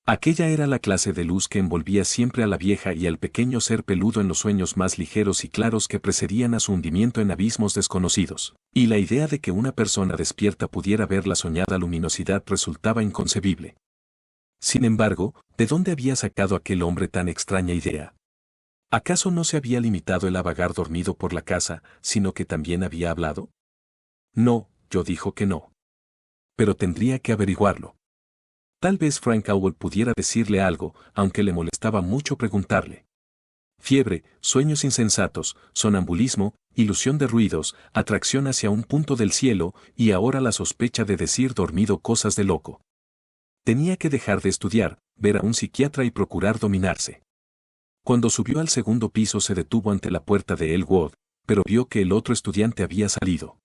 Aquella era la clase de luz que envolvía siempre a la vieja y al pequeño ser peludo en los sueños más ligeros y claros que precedían a su hundimiento en abismos desconocidos, y la idea de que una persona despierta pudiera ver la soñada luminosidad resultaba inconcebible. Sin embargo, ¿de dónde había sacado aquel hombre tan extraña idea? ¿Acaso no se había limitado el a vagar dormido por la casa, sino que también había hablado? No, yo dijo que no. Pero tendría que averiguarlo. Tal vez Frank Owl pudiera decirle algo, aunque le molestaba mucho preguntarle. Fiebre, sueños insensatos, sonambulismo, ilusión de ruidos, atracción hacia un punto del cielo, y ahora la sospecha de decir dormido cosas de loco. Tenía que dejar de estudiar, ver a un psiquiatra y procurar dominarse. Cuando subió al segundo piso se detuvo ante la puerta de Elwood, pero vio que el otro estudiante había salido.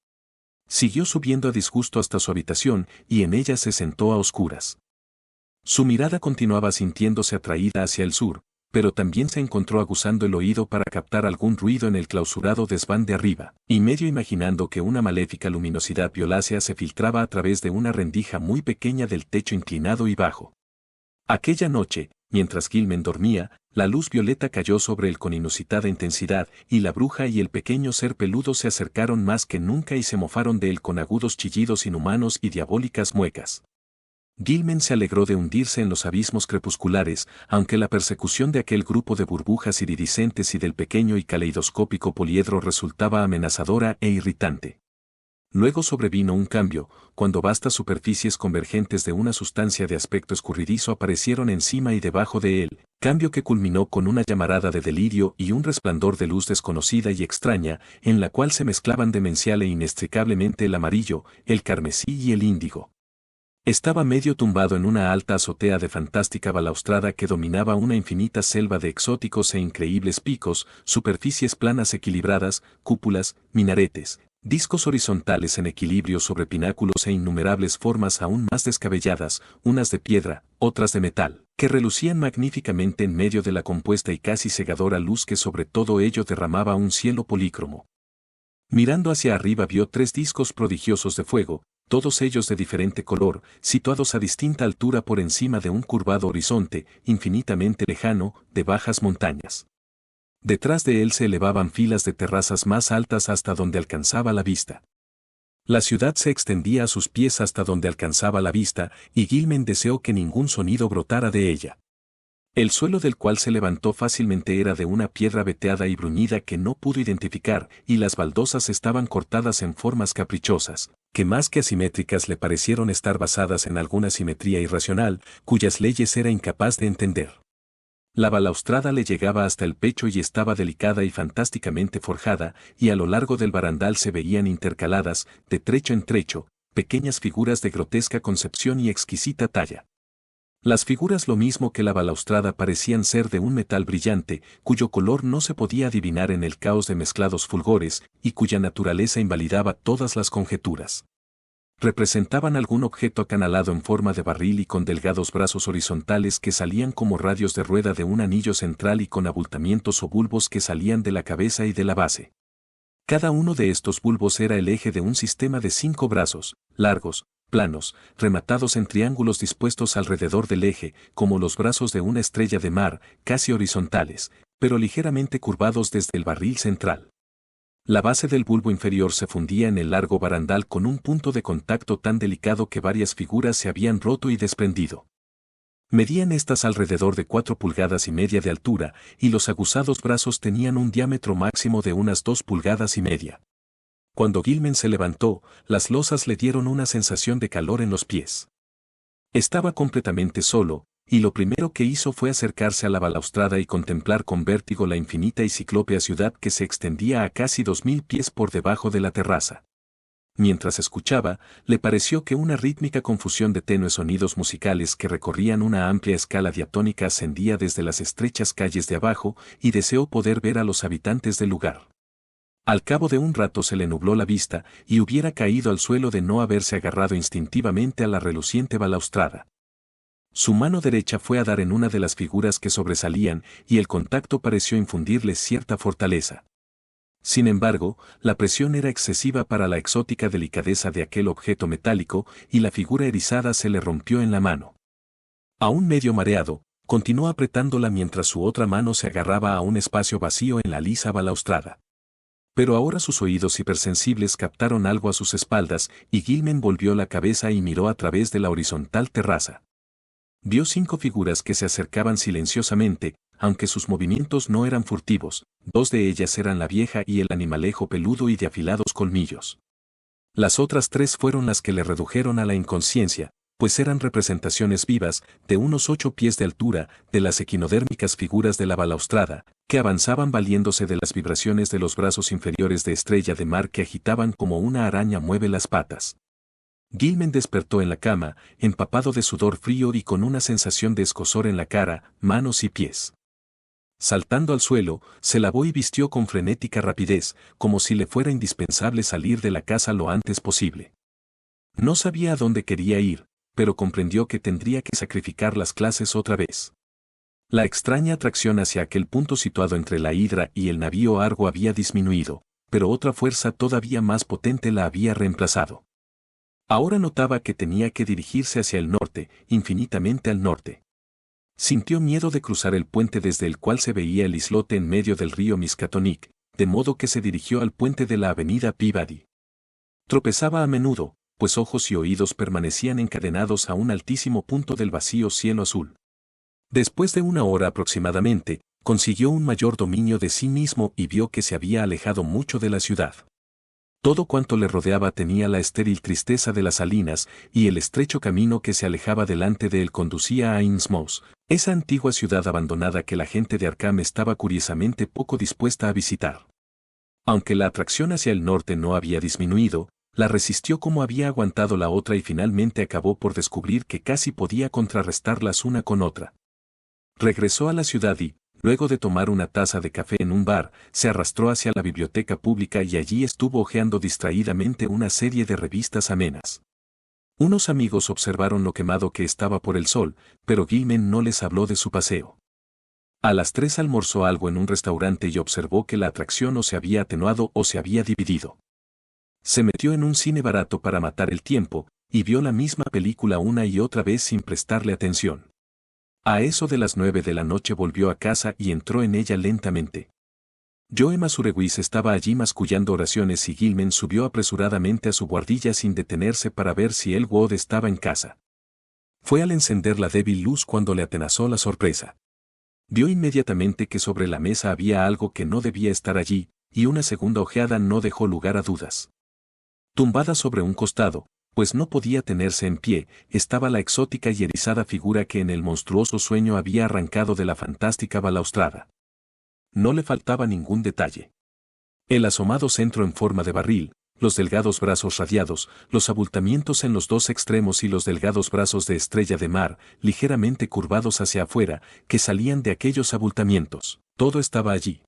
Siguió subiendo a disgusto hasta su habitación y en ella se sentó a oscuras. Su mirada continuaba sintiéndose atraída hacia el sur, pero también se encontró aguzando el oído para captar algún ruido en el clausurado desván de arriba, y medio imaginando que una maléfica luminosidad violácea se filtraba a través de una rendija muy pequeña del techo inclinado y bajo. Aquella noche, mientras Gilman dormía, la luz violeta cayó sobre él con inusitada intensidad, y la bruja y el pequeño ser peludo se acercaron más que nunca y se mofaron de él con agudos chillidos inhumanos y diabólicas muecas. Gilman se alegró de hundirse en los abismos crepusculares, aunque la persecución de aquel grupo de burbujas iridiscentes y del pequeño y caleidoscópico poliedro resultaba amenazadora e irritante. Luego sobrevino un cambio, cuando vastas superficies convergentes de una sustancia de aspecto escurridizo aparecieron encima y debajo de él, cambio que culminó con una llamarada de delirio y un resplandor de luz desconocida y extraña, en la cual se mezclaban demencial e inextricablemente el amarillo, el carmesí y el índigo. Estaba medio tumbado en una alta azotea de fantástica balaustrada que dominaba una infinita selva de exóticos e increíbles picos, superficies planas equilibradas, cúpulas, minaretes, discos horizontales en equilibrio sobre pináculos e innumerables formas aún más descabelladas, unas de piedra, otras de metal, que relucían magníficamente en medio de la compuesta y casi cegadora luz que sobre todo ello derramaba un cielo polícromo. Mirando hacia arriba vio 3 discos prodigiosos de fuego, todos ellos de diferente color, situados a distinta altura por encima de un curvado horizonte, infinitamente lejano, de bajas montañas. Detrás de él se elevaban filas de terrazas más altas hasta donde alcanzaba la vista. La ciudad se extendía a sus pies hasta donde alcanzaba la vista, y Gilman deseó que ningún sonido brotara de ella. El suelo del cual se levantó fácilmente era de una piedra veteada y bruñida que no pudo identificar, y las baldosas estaban cortadas en formas caprichosas, que más que asimétricas le parecieron estar basadas en alguna simetría irracional, cuyas leyes era incapaz de entender. La balaustrada le llegaba hasta el pecho y estaba delicada y fantásticamente forjada, y a lo largo del barandal se veían intercaladas, de trecho en trecho, pequeñas figuras de grotesca concepción y exquisita talla. Las figuras, lo mismo que la balaustrada, parecían ser de un metal brillante, cuyo color no se podía adivinar en el caos de mezclados fulgores, y cuya naturaleza invalidaba todas las conjeturas. Representaban algún objeto acanalado en forma de barril y con delgados brazos horizontales que salían como radios de rueda de un anillo central y con abultamientos o bulbos que salían de la cabeza y de la base. Cada uno de estos bulbos era el eje de un sistema de 5 brazos, largos, planos, rematados en triángulos dispuestos alrededor del eje, como los brazos de una estrella de mar, casi horizontales, pero ligeramente curvados desde el barril central. La base del bulbo inferior se fundía en el largo barandal con un punto de contacto tan delicado que varias figuras se habían roto y desprendido. Medían estas alrededor de 4,5 pulgadas de altura, y los aguzados brazos tenían un diámetro máximo de unas 2,5 pulgadas. Cuando Gilman se levantó, las losas le dieron una sensación de calor en los pies. Estaba completamente solo, y lo primero que hizo fue acercarse a la balaustrada y contemplar con vértigo la infinita y ciclópea ciudad que se extendía a casi 2,000 pies por debajo de la terraza. Mientras escuchaba, le pareció que una rítmica confusión de tenues sonidos musicales que recorrían una amplia escala diatónica ascendía desde las estrechas calles de abajo, y deseó poder ver a los habitantes del lugar. Al cabo de un rato se le nubló la vista, y hubiera caído al suelo de no haberse agarrado instintivamente a la reluciente balaustrada. Su mano derecha fue a dar en una de las figuras que sobresalían, y el contacto pareció infundirle cierta fortaleza. Sin embargo, la presión era excesiva para la exótica delicadeza de aquel objeto metálico, y la figura erizada se le rompió en la mano. Aún medio mareado, continuó apretándola mientras su otra mano se agarraba a un espacio vacío en la lisa balaustrada. Pero ahora sus oídos hipersensibles captaron algo a sus espaldas, y Gilman volvió la cabeza y miró a través de la horizontal terraza. Vio 5 figuras que se acercaban silenciosamente, aunque sus movimientos no eran furtivos, dos de ellas eran la vieja y el animalejo peludo y de afilados colmillos. Las otras tres fueron las que le redujeron a la inconsciencia, pues eran representaciones vivas, de unos 8 pies de altura, de las equinodérmicas figuras de la balaustrada, que avanzaban valiéndose de las vibraciones de los brazos inferiores de Estrella de Mar que agitaban como una araña mueve las patas. Gilman despertó en la cama, empapado de sudor frío y con una sensación de escozor en la cara, manos y pies. Saltando al suelo, se lavó y vistió con frenética rapidez, como si le fuera indispensable salir de la casa lo antes posible. No sabía a dónde quería ir, pero comprendió que tendría que sacrificar las clases otra vez. La extraña atracción hacia aquel punto situado entre la Hidra y el navío Argo había disminuido, pero otra fuerza todavía más potente la había reemplazado. Ahora notaba que tenía que dirigirse hacia el norte, infinitamente al norte. Sintió miedo de cruzar el puente desde el cual se veía el islote en medio del río Miskatonic, de modo que se dirigió al puente de la avenida Peabody. Tropezaba a menudo, pues ojos y oídos permanecían encadenados a un altísimo punto del vacío cielo azul. Después de una hora aproximadamente, consiguió un mayor dominio de sí mismo y vio que se había alejado mucho de la ciudad. Todo cuanto le rodeaba tenía la estéril tristeza de las salinas, y el estrecho camino que se alejaba delante de él conducía a Innsmouth, esa antigua ciudad abandonada que la gente de Arkham estaba curiosamente poco dispuesta a visitar. Aunque la atracción hacia el norte no había disminuido, la resistió como había aguantado la otra y finalmente acabó por descubrir que casi podía contrarrestarlas una con otra. Regresó a la ciudad y, luego de tomar una taza de café en un bar, se arrastró hacia la biblioteca pública y allí estuvo hojeando distraídamente una serie de revistas amenas. Unos amigos observaron lo quemado que estaba por el sol, pero Gilman no les habló de su paseo. A las 3 almorzó algo en un restaurante y observó que la atracción o se había atenuado o se había dividido. Se metió en un cine barato para matar el tiempo, y vio la misma película una y otra vez sin prestarle atención. A eso de las 9 de la noche volvió a casa y entró en ella lentamente. Joe Masurewis estaba allí mascullando oraciones y Gilman subió apresuradamente a su guardilla sin detenerse para ver si Elwood estaba en casa. Fue al encender la débil luz cuando le atenazó la sorpresa. Vio inmediatamente que sobre la mesa había algo que no debía estar allí, y una segunda ojeada no dejó lugar a dudas. Tumbada sobre un costado, pues no podía tenerse en pie, estaba la exótica y erizada figura que en el monstruoso sueño había arrancado de la fantástica balaustrada. No le faltaba ningún detalle. El asomado centro en forma de barril, los delgados brazos radiados, los abultamientos en los dos extremos y los delgados brazos de Estrella de Mar, ligeramente curvados hacia afuera, que salían de aquellos abultamientos, todo estaba allí.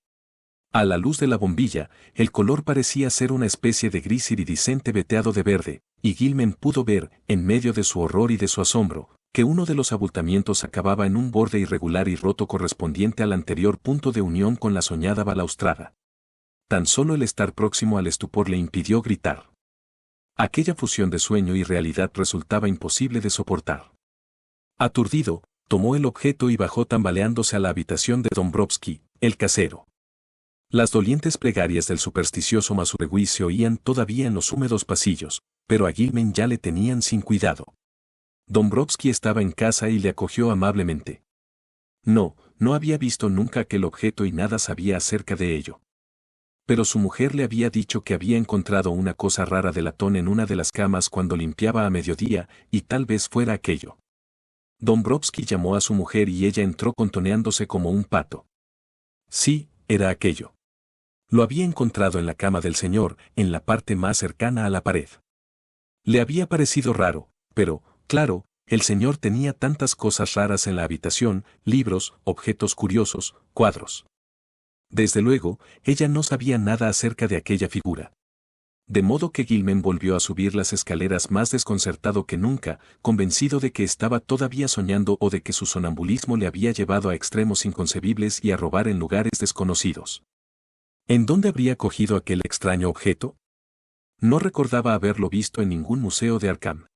A la luz de la bombilla, el color parecía ser una especie de gris iridiscente veteado de verde, y Gilman pudo ver, en medio de su horror y de su asombro, que uno de los abultamientos acababa en un borde irregular y roto correspondiente al anterior punto de unión con la soñada balaustrada. Tan solo el estar próximo al estupor le impidió gritar. Aquella fusión de sueño y realidad resultaba imposible de soportar. Aturdido, tomó el objeto y bajó tambaleándose a la habitación de Dombrowski, el casero. Las dolientes plegarias del supersticioso Masurewis se oían todavía en los húmedos pasillos, pero a Gilman ya le tenían sin cuidado. Dombrowski estaba en casa y le acogió amablemente. No había visto nunca aquel objeto y nada sabía acerca de ello. Pero su mujer le había dicho que había encontrado una cosa rara de latón en una de las camas cuando limpiaba a mediodía, y tal vez fuera aquello. Dombrowski llamó a su mujer y ella entró contoneándose como un pato. Sí, era aquello. Lo había encontrado en la cama del señor, en la parte más cercana a la pared. Le había parecido raro, pero, claro, el señor tenía tantas cosas raras en la habitación, libros, objetos curiosos, cuadros. Desde luego, ella no sabía nada acerca de aquella figura. De modo que Gilman volvió a subir las escaleras más desconcertado que nunca, convencido de que estaba todavía soñando o de que su sonambulismo le había llevado a extremos inconcebibles y a robar en lugares desconocidos. ¿En dónde habría cogido aquel extraño objeto? No recordaba haberlo visto en ningún museo de Arkham.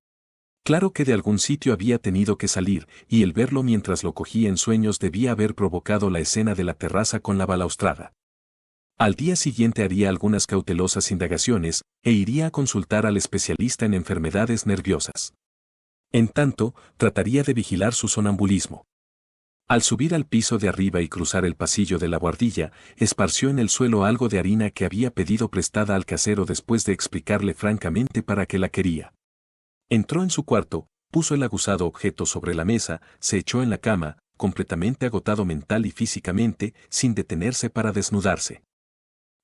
Claro que de algún sitio había tenido que salir, y el verlo mientras lo cogía en sueños debía haber provocado la escena de la terraza con la balaustrada. Al día siguiente haría algunas cautelosas indagaciones, e iría a consultar al especialista en enfermedades nerviosas. En tanto, trataría de vigilar su sonambulismo. Al subir al piso de arriba y cruzar el pasillo de la buhardilla, esparció en el suelo algo de harina que había pedido prestada al casero después de explicarle francamente para qué la quería. Entró en su cuarto, puso el aguzado objeto sobre la mesa, se echó en la cama, completamente agotado mental y físicamente, sin detenerse para desnudarse.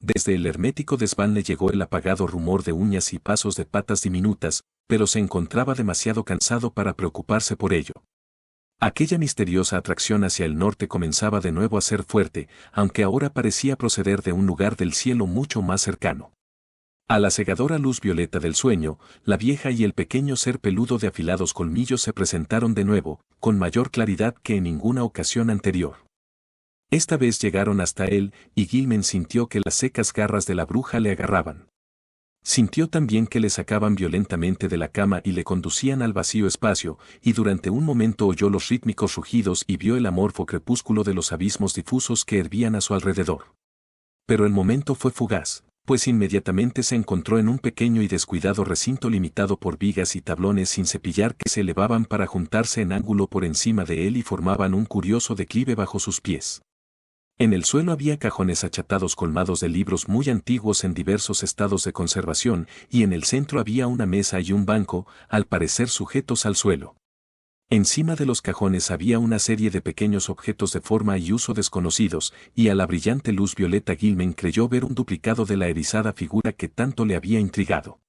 Desde el hermético desván le llegó el apagado rumor de uñas y pasos de patas diminutas, pero se encontraba demasiado cansado para preocuparse por ello. Aquella misteriosa atracción hacia el norte comenzaba de nuevo a ser fuerte, aunque ahora parecía proceder de un lugar del cielo mucho más cercano. A la cegadora luz violeta del sueño, la vieja y el pequeño ser peludo de afilados colmillos se presentaron de nuevo, con mayor claridad que en ninguna ocasión anterior. Esta vez llegaron hasta él, y Gilman sintió que las secas garras de la bruja le agarraban. Sintió también que le sacaban violentamente de la cama y le conducían al vacío espacio, y durante un momento oyó los rítmicos rugidos y vio el amorfo crepúsculo de los abismos difusos que hervían a su alrededor. Pero el momento fue fugaz, pues inmediatamente se encontró en un pequeño y descuidado recinto limitado por vigas y tablones sin cepillar que se elevaban para juntarse en ángulo por encima de él y formaban un curioso declive bajo sus pies. En el suelo había cajones achatados colmados de libros muy antiguos en diversos estados de conservación, y en el centro había una mesa y un banco, al parecer sujetos al suelo. Encima de los cajones había una serie de pequeños objetos de forma y uso desconocidos, y a la brillante luz violeta Gilman creyó ver un duplicado de la erizada figura que tanto le había intrigado.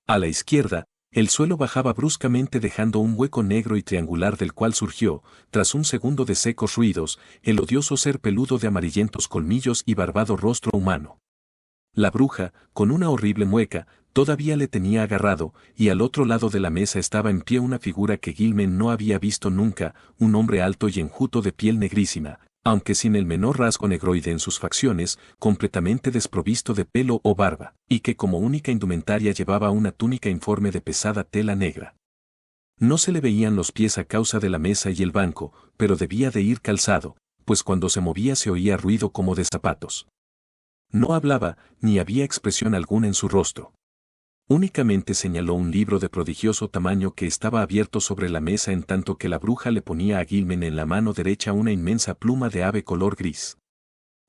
A la izquierda, el suelo bajaba bruscamente dejando un hueco negro y triangular del cual surgió, tras un segundo de secos ruidos, el odioso ser peludo de amarillentos colmillos y barbado rostro humano. La bruja, con una horrible mueca, todavía le tenía agarrado, y al otro lado de la mesa estaba en pie una figura que Gilman no había visto nunca, un hombre alto y enjuto de piel negrísima, aunque sin el menor rasgo negroide en sus facciones, completamente desprovisto de pelo o barba, y que como única indumentaria llevaba una túnica informe de pesada tela negra. No se le veían los pies a causa de la mesa y el banco, pero debía de ir calzado, pues cuando se movía se oía ruido como de zapatos. No hablaba, ni había expresión alguna en su rostro. Únicamente señaló un libro de prodigioso tamaño que estaba abierto sobre la mesa en tanto que la bruja le ponía a Gilman en la mano derecha una inmensa pluma de ave color gris.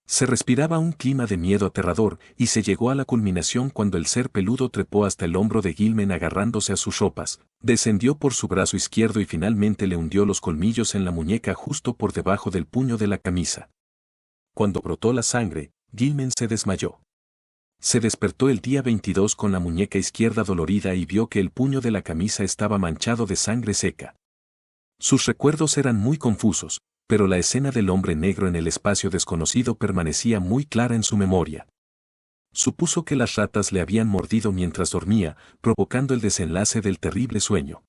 Se respiraba un clima de miedo aterrador y se llegó a la culminación cuando el ser peludo trepó hasta el hombro de Gilman agarrándose a sus ropas, descendió por su brazo izquierdo y finalmente le hundió los colmillos en la muñeca justo por debajo del puño de la camisa. Cuando brotó la sangre, Gilman se desmayó. Se despertó el día 22 con la muñeca izquierda dolorida y vio que el puño de la camisa estaba manchado de sangre seca. Sus recuerdos eran muy confusos, pero la escena del hombre negro en el espacio desconocido permanecía muy clara en su memoria. Supuso que las ratas le habían mordido mientras dormía, provocando el desenlace del terrible sueño.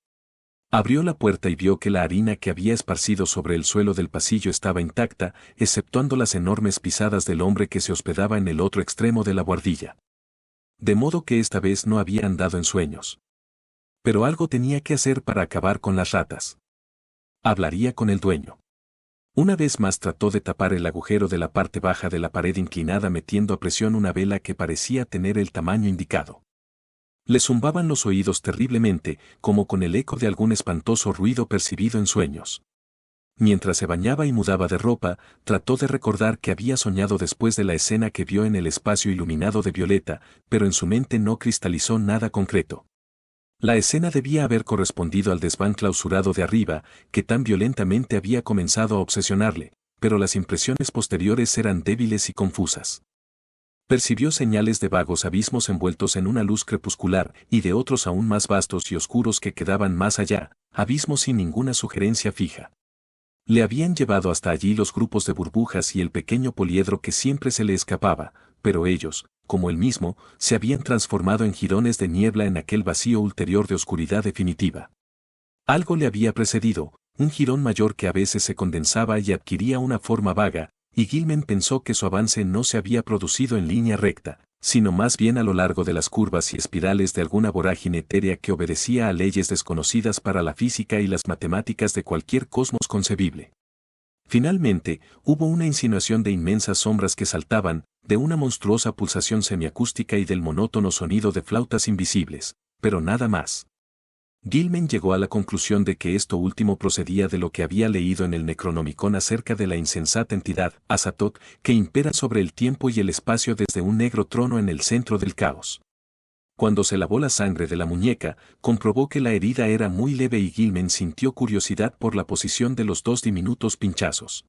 Abrió la puerta y vio que la harina que había esparcido sobre el suelo del pasillo estaba intacta, exceptuando las enormes pisadas del hombre que se hospedaba en el otro extremo de la buhardilla. De modo que esta vez no había andado en sueños. Pero algo tenía que hacer para acabar con las ratas. Hablaría con el dueño. Una vez más trató de tapar el agujero de la parte baja de la pared inclinada metiendo a presión una vela que parecía tener el tamaño indicado. Le zumbaban los oídos terriblemente, como con el eco de algún espantoso ruido percibido en sueños. Mientras se bañaba y mudaba de ropa, trató de recordar que había soñado después de la escena que vio en el espacio iluminado de Violeta, pero en su mente no cristalizó nada concreto. La escena debía haber correspondido al desván clausurado de arriba, que tan violentamente había comenzado a obsesionarle, pero las impresiones posteriores eran débiles y confusas. Percibió señales de vagos abismos envueltos en una luz crepuscular y de otros aún más vastos y oscuros que quedaban más allá, abismos sin ninguna sugerencia fija. Le habían llevado hasta allí los grupos de burbujas y el pequeño poliedro que siempre se le escapaba, pero ellos, como él mismo, se habían transformado en jirones de niebla en aquel vacío ulterior de oscuridad definitiva. Algo le había precedido, un jirón mayor que a veces se condensaba y adquiría una forma vaga, y Gilman pensó que su avance no se había producido en línea recta, sino más bien a lo largo de las curvas y espirales de alguna vorágine etérea que obedecía a leyes desconocidas para la física y las matemáticas de cualquier cosmos concebible. Finalmente, hubo una insinuación de inmensas sombras que saltaban, de una monstruosa pulsación semiacústica y del monótono sonido de flautas invisibles, pero nada más. Gilman llegó a la conclusión de que esto último procedía de lo que había leído en el Necronomicon acerca de la insensata entidad, Azathoth, que impera sobre el tiempo y el espacio desde un negro trono en el centro del caos. Cuando se lavó la sangre de la muñeca, comprobó que la herida era muy leve y Gilman sintió curiosidad por la posición de los dos diminutos pinchazos.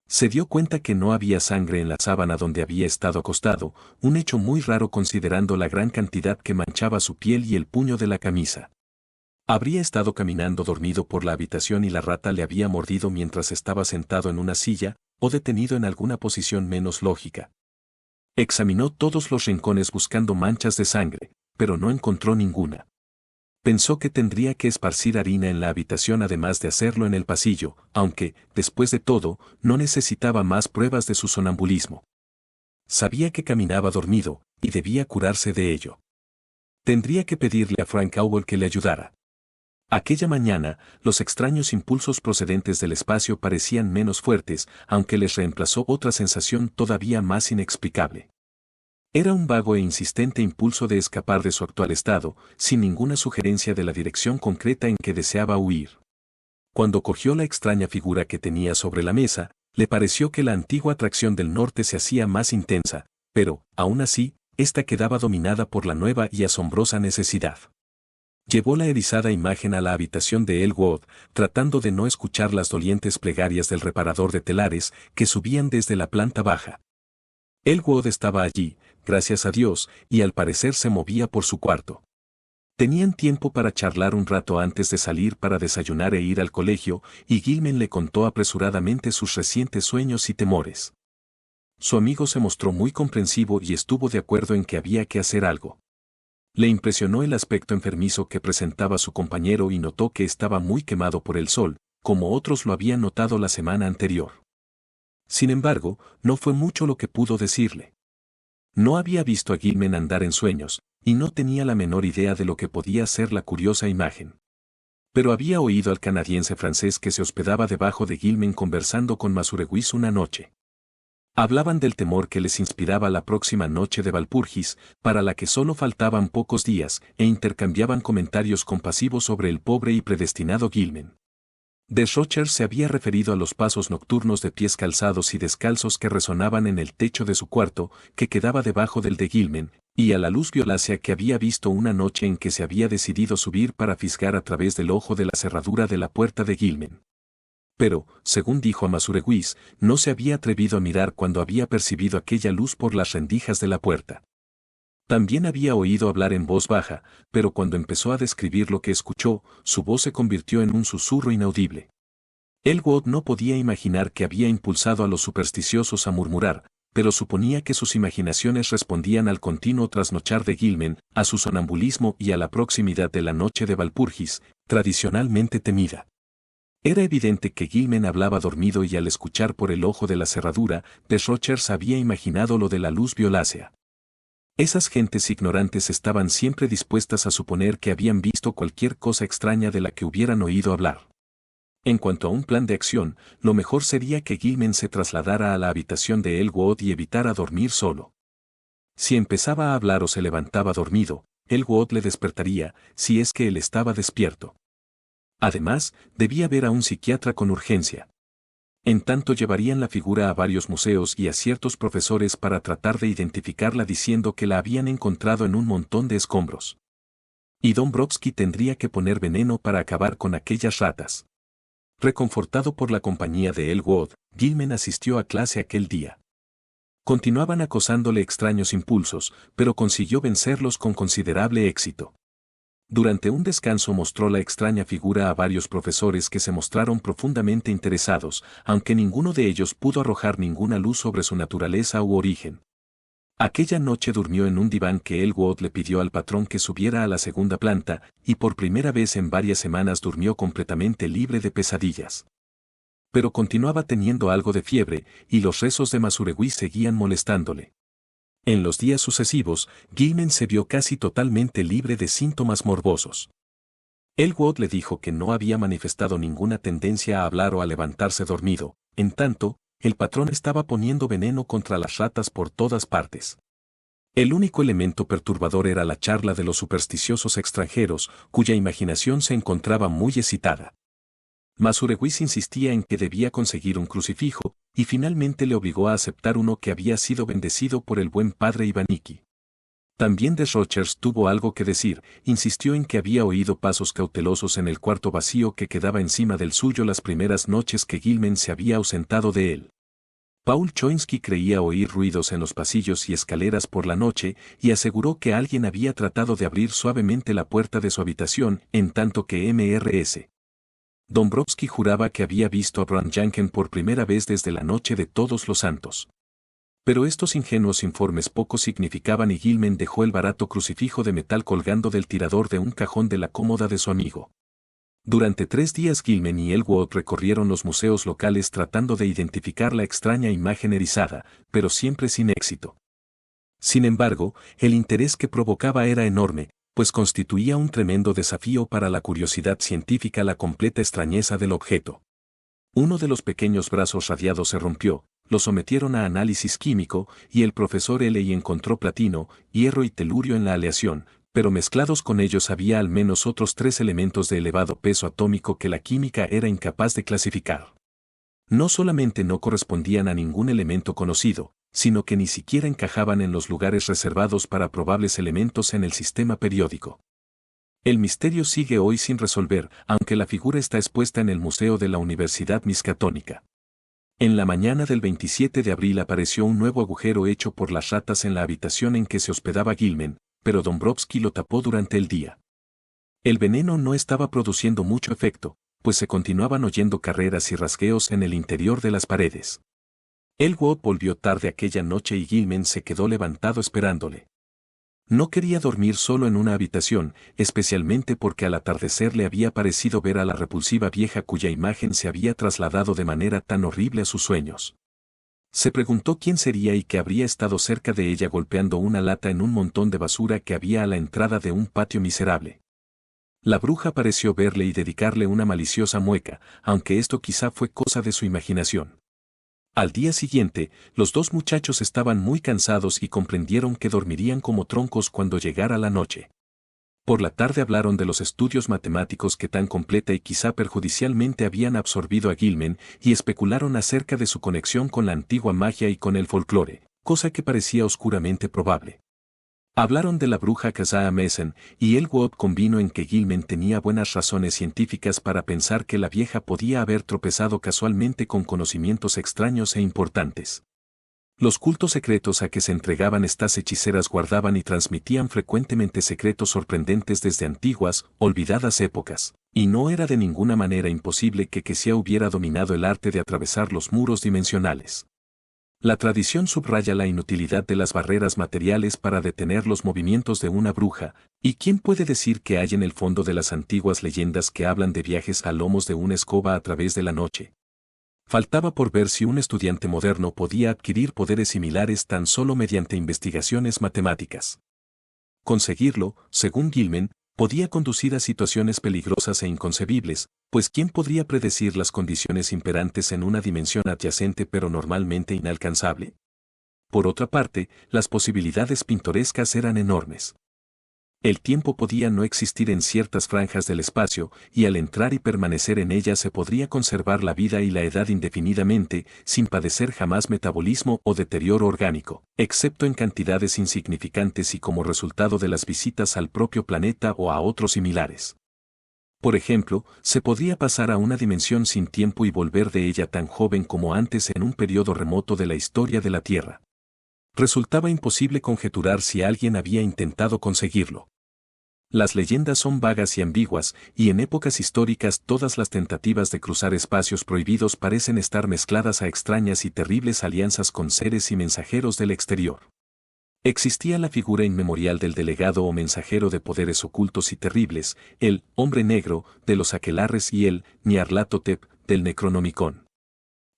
Se dio cuenta que no había sangre en la sábana donde había estado acostado, un hecho muy raro considerando la gran cantidad que manchaba su piel y el puño de la camisa. Habría estado caminando dormido por la habitación y la rata le había mordido mientras estaba sentado en una silla, o detenido en alguna posición menos lógica. Examinó todos los rincones buscando manchas de sangre, pero no encontró ninguna. Pensó que tendría que esparcir harina en la habitación además de hacerlo en el pasillo, aunque, después de todo, no necesitaba más pruebas de su sonambulismo. Sabía que caminaba dormido, y debía curarse de ello. Tendría que pedirle a Frank Cowell que le ayudara. Aquella mañana, los extraños impulsos procedentes del espacio parecían menos fuertes, aunque les reemplazó otra sensación todavía más inexplicable. Era un vago e insistente impulso de escapar de su actual estado, sin ninguna sugerencia de la dirección concreta en que deseaba huir. Cuando cogió la extraña figura que tenía sobre la mesa, le pareció que la antigua atracción del norte se hacía más intensa, pero, aún así, ésta quedaba dominada por la nueva y asombrosa necesidad. Llevó la erizada imagen a la habitación de Elwood, tratando de no escuchar las dolientes plegarias del reparador de telares que subían desde la planta baja. Elwood estaba allí, gracias a Dios, y al parecer se movía por su cuarto. Tenían tiempo para charlar un rato antes de salir para desayunar e ir al colegio, y Gilman le contó apresuradamente sus recientes sueños y temores. Su amigo se mostró muy comprensivo y estuvo de acuerdo en que había que hacer algo. Le impresionó el aspecto enfermizo que presentaba su compañero y notó que estaba muy quemado por el sol, como otros lo habían notado la semana anterior. Sin embargo, no fue mucho lo que pudo decirle. No había visto a Gilman andar en sueños, y no tenía la menor idea de lo que podía ser la curiosa imagen. Pero había oído al canadiense francés que se hospedaba debajo de Gilman conversando con Masurewis una noche. Hablaban del temor que les inspiraba la próxima noche de Walpurgis, para la que solo faltaban pocos días, e intercambiaban comentarios compasivos sobre el pobre y predestinado Gilman. Desrocher se había referido a los pasos nocturnos de pies calzados y descalzos que resonaban en el techo de su cuarto, que quedaba debajo del de Gilman, y a la luz violácea que había visto una noche en que se había decidido subir para fisgar a través del ojo de la cerradura de la puerta de Gilman. Pero, según dijo a Masurewis, no se había atrevido a mirar cuando había percibido aquella luz por las rendijas de la puerta. También había oído hablar en voz baja, pero cuando empezó a describir lo que escuchó, su voz se convirtió en un susurro inaudible. Elwood no podía imaginar que había impulsado a los supersticiosos a murmurar, pero suponía que sus imaginaciones respondían al continuo trasnochar de Gilman, a su sonambulismo y a la proximidad de la noche de Walpurgis, tradicionalmente temida. Era evidente que Gilman hablaba dormido y al escuchar por el ojo de la cerradura, Desrocher había imaginado lo de la luz violácea. Esas gentes ignorantes estaban siempre dispuestas a suponer que habían visto cualquier cosa extraña de la que hubieran oído hablar. En cuanto a un plan de acción, lo mejor sería que Gilman se trasladara a la habitación de Elwood y evitara dormir solo. Si empezaba a hablar o se levantaba dormido, Elwood le despertaría, si es que él estaba despierto. Además, debía ver a un psiquiatra con urgencia. En tanto llevarían la figura a varios museos y a ciertos profesores para tratar de identificarla diciendo que la habían encontrado en un montón de escombros. Y Dombrowski tendría que poner veneno para acabar con aquellas ratas. Reconfortado por la compañía de Elwood, Gilman asistió a clase aquel día. Continuaban acosándole extraños impulsos, pero consiguió vencerlos con considerable éxito. Durante un descanso mostró la extraña figura a varios profesores que se mostraron profundamente interesados, aunque ninguno de ellos pudo arrojar ninguna luz sobre su naturaleza u origen. Aquella noche durmió en un diván que Elwood le pidió al patrón que subiera a la segunda planta, y por primera vez en varias semanas durmió completamente libre de pesadillas. Pero continuaba teniendo algo de fiebre, y los rezos de Masurewis seguían molestándole. En los días sucesivos, Gilman se vio casi totalmente libre de síntomas morbosos. Elwood le dijo que no había manifestado ninguna tendencia a hablar o a levantarse dormido, en tanto, el patrón estaba poniendo veneno contra las ratas por todas partes. El único elemento perturbador era la charla de los supersticiosos extranjeros, cuya imaginación se encontraba muy excitada. Masurewis insistía en que debía conseguir un crucifijo, y finalmente le obligó a aceptar uno que había sido bendecido por el buen padre Ivaniki. También Desrochers tuvo algo que decir, insistió en que había oído pasos cautelosos en el cuarto vacío que quedaba encima del suyo las primeras noches que Gilman se había ausentado de él. Paul Choinsky creía oír ruidos en los pasillos y escaleras por la noche y aseguró que alguien había tratado de abrir suavemente la puerta de su habitación, en tanto que Mrs. Dombrowski juraba que había visto a Bram Janken por primera vez desde la noche de Todos los Santos. Pero estos ingenuos informes poco significaban y Gilman dejó el barato crucifijo de metal colgando del tirador de un cajón de la cómoda de su amigo. Durante 3 días Gilman y Elwood recorrieron los museos locales tratando de identificar la extraña imagen erizada, pero siempre sin éxito. Sin embargo, el interés que provocaba era enorme, pues constituía un tremendo desafío para la curiosidad científica la completa extrañeza del objeto. Uno de los pequeños brazos radiados se rompió, lo sometieron a análisis químico y el profesor L. encontró platino, hierro y telurio en la aleación, pero mezclados con ellos había al menos otros 3 elementos de elevado peso atómico que la química era incapaz de clasificar. No solamente no correspondían a ningún elemento conocido, sino que ni siquiera encajaban en los lugares reservados para probables elementos en el sistema periódico. El misterio sigue hoy sin resolver, aunque la figura está expuesta en el Museo de la Universidad Miskatonic. En la mañana del 27 de abril apareció un nuevo agujero hecho por las ratas en la habitación en que se hospedaba Gilman, pero Dombrowski lo tapó durante el día. El veneno no estaba produciendo mucho efecto, pues se continuaban oyendo carreras y rasgueos en el interior de las paredes. Elwood volvió tarde aquella noche y Gilman se quedó levantado esperándole. No quería dormir solo en una habitación, especialmente porque al atardecer le había parecido ver a la repulsiva vieja cuya imagen se había trasladado de manera tan horrible a sus sueños. Se preguntó quién sería y que habría estado cerca de ella golpeando una lata en un montón de basura que había a la entrada de un patio miserable. La bruja pareció verle y dedicarle una maliciosa mueca, aunque esto quizá fue cosa de su imaginación. Al día siguiente, los 2 muchachos estaban muy cansados y comprendieron que dormirían como troncos cuando llegara la noche. Por la tarde hablaron de los estudios matemáticos que tan completa y quizá perjudicialmente habían absorbido a Gilman y especularon acerca de su conexión con la antigua magia y con el folclore, cosa que parecía oscuramente probable. Hablaron de la bruja Kazaa Mason, y Elwood convino en que Gilman tenía buenas razones científicas para pensar que la vieja podía haber tropezado casualmente con conocimientos extraños e importantes. Los cultos secretos a que se entregaban estas hechiceras guardaban y transmitían frecuentemente secretos sorprendentes desde antiguas, olvidadas épocas, y no era de ninguna manera imposible que Kesia hubiera dominado el arte de atravesar los muros dimensionales. La tradición subraya la inutilidad de las barreras materiales para detener los movimientos de una bruja, y ¿quién puede decir que hay en el fondo de las antiguas leyendas que hablan de viajes a lomos de una escoba a través de la noche? Faltaba por ver si un estudiante moderno podía adquirir poderes similares tan solo mediante investigaciones matemáticas. Conseguirlo, según Gilman, podía conducir a situaciones peligrosas e inconcebibles, pues ¿quién podría predecir las condiciones imperantes en una dimensión adyacente pero normalmente inalcanzable? Por otra parte, las posibilidades pintorescas eran enormes. El tiempo podía no existir en ciertas franjas del espacio, y al entrar y permanecer en ella se podría conservar la vida y la edad indefinidamente, sin padecer jamás metabolismo o deterioro orgánico, excepto en cantidades insignificantes y como resultado de las visitas al propio planeta o a otros similares. Por ejemplo, se podría pasar a una dimensión sin tiempo y volver de ella tan joven como antes en un periodo remoto de la historia de la Tierra. Resultaba imposible conjeturar si alguien había intentado conseguirlo. Las leyendas son vagas y ambiguas, y en épocas históricas todas las tentativas de cruzar espacios prohibidos parecen estar mezcladas a extrañas y terribles alianzas con seres y mensajeros del exterior. Existía la figura inmemorial del delegado o mensajero de poderes ocultos y terribles, el hombre negro de los aquelarres y el Nyarlathotep del Necronomicon.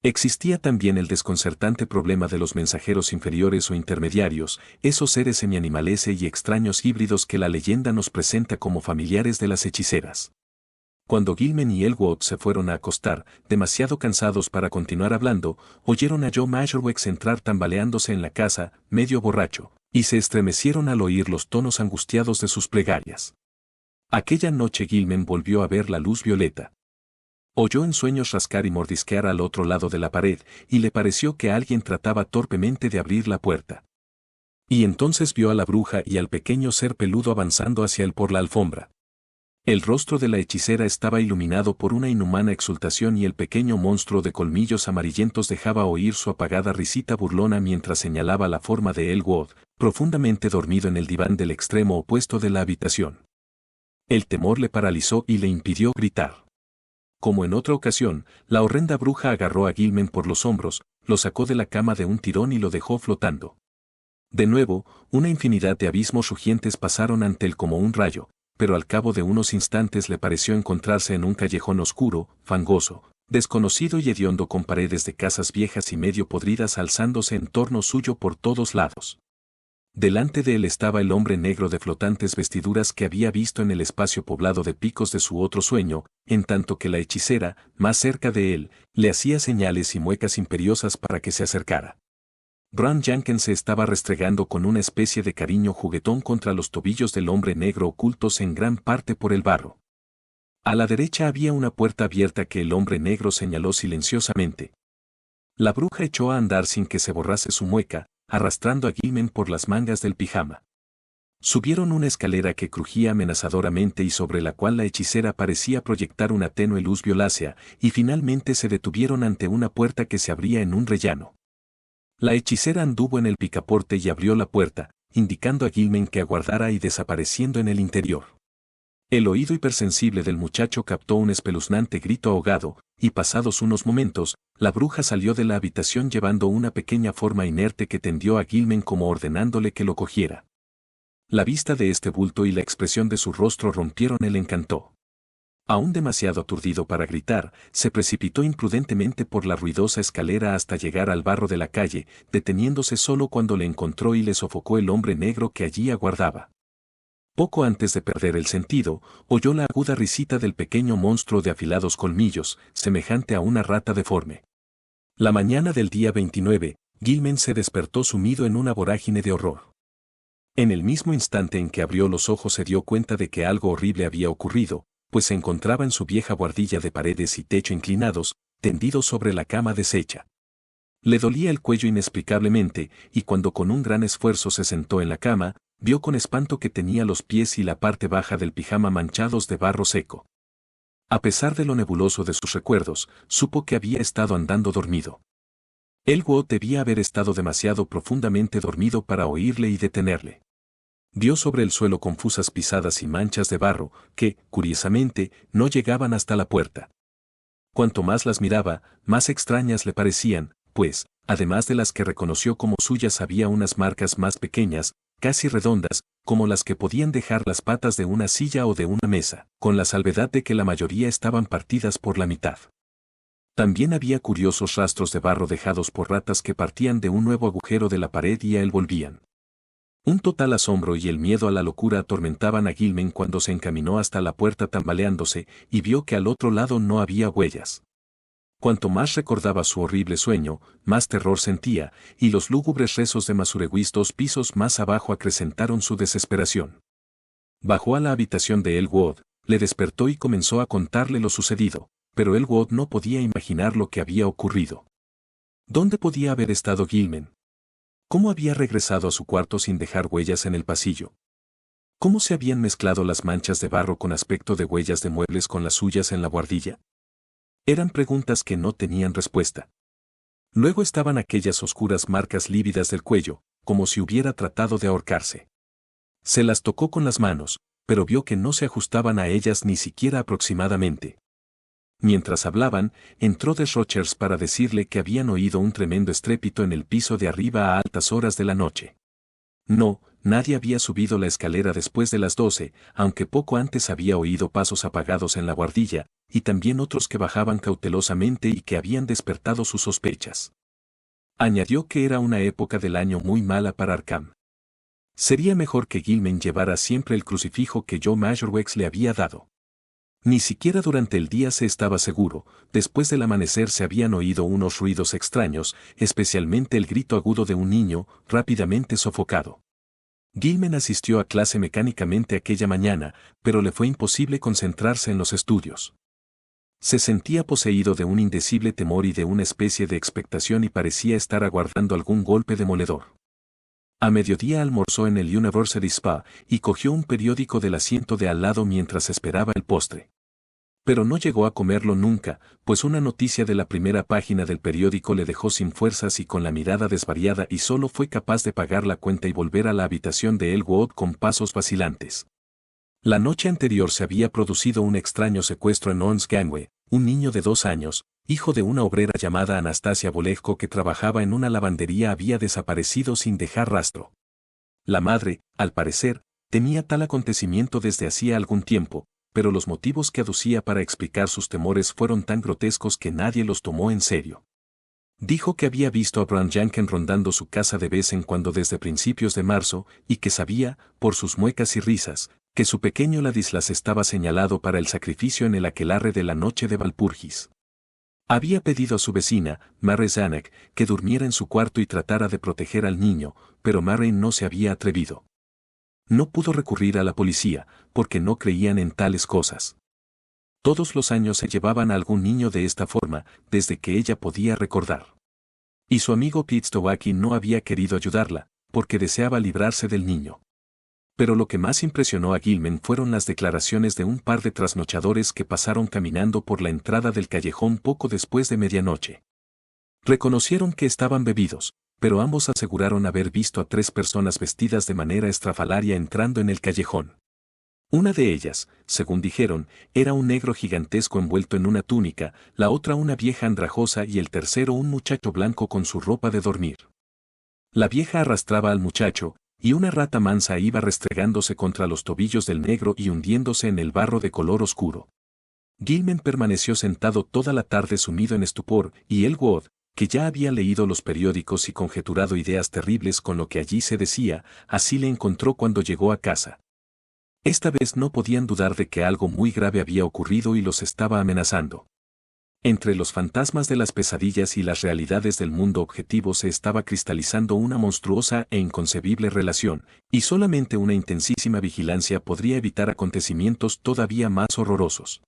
Existía también el desconcertante problema de los mensajeros inferiores o intermediarios, esos seres semianimales y extraños híbridos que la leyenda nos presenta como familiares de las hechiceras. Cuando Gilman y Elwood se fueron a acostar, demasiado cansados para continuar hablando, oyeron a Joe Majorwex entrar tambaleándose en la casa, medio borracho, y se estremecieron al oír los tonos angustiados de sus plegarias. Aquella noche Gilman volvió a ver la luz violeta. Oyó en sueños rascar y mordisquear al otro lado de la pared, y le pareció que alguien trataba torpemente de abrir la puerta. Y entonces vio a la bruja y al pequeño ser peludo avanzando hacia él por la alfombra. El rostro de la hechicera estaba iluminado por una inhumana exultación y el pequeño monstruo de colmillos amarillentos dejaba oír su apagada risita burlona mientras señalaba la forma de Elwood, profundamente dormido en el diván del extremo opuesto de la habitación. El temor le paralizó y le impidió gritar. Como en otra ocasión, la horrenda bruja agarró a Gilman por los hombros, lo sacó de la cama de un tirón y lo dejó flotando. De nuevo, una infinidad de abismos rugientes pasaron ante él como un rayo, pero al cabo de unos instantes le pareció encontrarse en un callejón oscuro, fangoso, desconocido y hediondo con paredes de casas viejas y medio podridas alzándose en torno suyo por todos lados. Delante de él estaba el hombre negro de flotantes vestiduras que había visto en el espacio poblado de picos de su otro sueño, en tanto que la hechicera, más cerca de él, le hacía señales y muecas imperiosas para que se acercara. Bran Jenkins se estaba restregando con una especie de cariño juguetón contra los tobillos del hombre negro ocultos en gran parte por el barro. A la derecha había una puerta abierta que el hombre negro señaló silenciosamente. La bruja echó a andar sin que se borrase su mueca, arrastrando a Gilman por las mangas del pijama. Subieron una escalera que crujía amenazadoramente y sobre la cual la hechicera parecía proyectar una tenue luz violácea, y finalmente se detuvieron ante una puerta que se abría en un rellano. La hechicera anduvo en el picaporte y abrió la puerta, indicando a Gilman que aguardara y desapareciendo en el interior. El oído hipersensible del muchacho captó un espeluznante grito ahogado, y pasados unos momentos, la bruja salió de la habitación llevando una pequeña forma inerte que tendió a Gilman como ordenándole que lo cogiera. La vista de este bulto y la expresión de su rostro rompieron el encanto. Aún demasiado aturdido para gritar, se precipitó imprudentemente por la ruidosa escalera hasta llegar al barro de la calle, deteniéndose solo cuando le encontró y le sofocó el hombre negro que allí aguardaba. Poco antes de perder el sentido, oyó la aguda risita del pequeño monstruo de afilados colmillos, semejante a una rata deforme. La mañana del día 29, Gilman se despertó sumido en una vorágine de horror. En el mismo instante en que abrió los ojos se dio cuenta de que algo horrible había ocurrido, pues se encontraba en su vieja buhardilla de paredes y techo inclinados, tendido sobre la cama deshecha. Le dolía el cuello inexplicablemente, y cuando con un gran esfuerzo se sentó en la cama, vio con espanto que tenía los pies y la parte baja del pijama manchados de barro seco. A pesar de lo nebuloso de sus recuerdos, supo que había estado andando dormido. Elwood debía haber estado demasiado profundamente dormido para oírle y detenerle. Vio sobre el suelo confusas pisadas y manchas de barro, que, curiosamente, no llegaban hasta la puerta. Cuanto más las miraba, más extrañas le parecían, pues, además de las que reconoció como suyas había unas marcas más pequeñas, casi redondas, como las que podían dejar las patas de una silla o de una mesa, con la salvedad de que la mayoría estaban partidas por la mitad. También había curiosos rastros de barro dejados por ratas que partían de un nuevo agujero de la pared y a él volvían. Un total asombro y el miedo a la locura atormentaban a Gilman cuando se encaminó hasta la puerta tambaleándose y vio que al otro lado no había huellas. Cuanto más recordaba su horrible sueño, más terror sentía, y los lúgubres rezos de Masureguis 2 pisos más abajo acrecentaron su desesperación. Bajó a la habitación de Elwood, le despertó y comenzó a contarle lo sucedido, pero Elwood no podía imaginar lo que había ocurrido. ¿Dónde podía haber estado Gilman? ¿Cómo había regresado a su cuarto sin dejar huellas en el pasillo? ¿Cómo se habían mezclado las manchas de barro con aspecto de huellas de muebles con las suyas en la buhardilla? Eran preguntas que no tenían respuesta. Luego estaban aquellas oscuras marcas lívidas del cuello, como si hubiera tratado de ahorcarse. Se las tocó con las manos, pero vio que no se ajustaban a ellas ni siquiera aproximadamente. Mientras hablaban, entró Desrochers para decirle que habían oído un tremendo estrépito en el piso de arriba a altas horas de la noche. No, nadie había subido la escalera después de las 12, aunque poco antes había oído pasos apagados en la buhardilla, y también otros que bajaban cautelosamente y que habían despertado sus sospechas. Añadió que era una época del año muy mala para Arkham. Sería mejor que Gilman llevara siempre el crucifijo que Joe Majorwex le había dado. Ni siquiera durante el día se estaba seguro, después del amanecer se habían oído unos ruidos extraños, especialmente el grito agudo de un niño, rápidamente sofocado. Gilman asistió a clase mecánicamente aquella mañana, pero le fue imposible concentrarse en los estudios. Se sentía poseído de un indecible temor y de una especie de expectación y parecía estar aguardando algún golpe demoledor. A mediodía almorzó en el University Spa y cogió un periódico del asiento de al lado mientras esperaba el postre. Pero no llegó a comerlo nunca, pues una noticia de la primera página del periódico le dejó sin fuerzas y con la mirada desvariada y solo fue capaz de pagar la cuenta y volver a la habitación de Elwood con pasos vacilantes. La noche anterior se había producido un extraño secuestro en Ons Gangway. Un niño de 2 años, hijo de una obrera llamada Anastasia Bolejko que trabajaba en una lavandería, había desaparecido sin dejar rastro. La madre, al parecer, temía tal acontecimiento desde hacía algún tiempo, pero los motivos que aducía para explicar sus temores fueron tan grotescos que nadie los tomó en serio. Dijo que había visto a Bram Janken rondando su casa de vez en cuando desde principios de marzo y que sabía, por sus muecas y risas, que su pequeño Ladislas estaba señalado para el sacrificio en el aquelarre de la noche de Valpurgis. Había pedido a su vecina, Mary Zanuck, que durmiera en su cuarto y tratara de proteger al niño, pero Mary no se había atrevido. No pudo recurrir a la policía, porque no creían en tales cosas. Todos los años se llevaban a algún niño de esta forma, desde que ella podía recordar. Y su amigo Pete Stowacki no había querido ayudarla, porque deseaba librarse del niño. Pero lo que más impresionó a Gilman fueron las declaraciones de un par de trasnochadores que pasaron caminando por la entrada del callejón poco después de medianoche. Reconocieron que estaban bebidos, pero ambos aseguraron haber visto a 3 personas vestidas de manera estrafalaria entrando en el callejón. Una de ellas, según dijeron, era un negro gigantesco envuelto en una túnica, la otra una vieja andrajosa y el tercero un muchacho blanco con su ropa de dormir. La vieja arrastraba al muchacho, y una rata mansa iba restregándose contra los tobillos del negro y hundiéndose en el barro de color oscuro. Gilman permaneció sentado toda la tarde sumido en estupor, y Elwood, que ya había leído los periódicos y conjeturado ideas terribles con lo que allí se decía, así le encontró cuando llegó a casa. Esta vez no podían dudar de que algo muy grave había ocurrido y los estaba amenazando. Entre los fantasmas de las pesadillas y las realidades del mundo objetivo se estaba cristalizando una monstruosa e inconcebible relación, y solamente una intensísima vigilancia podría evitar acontecimientos todavía más horrorosos.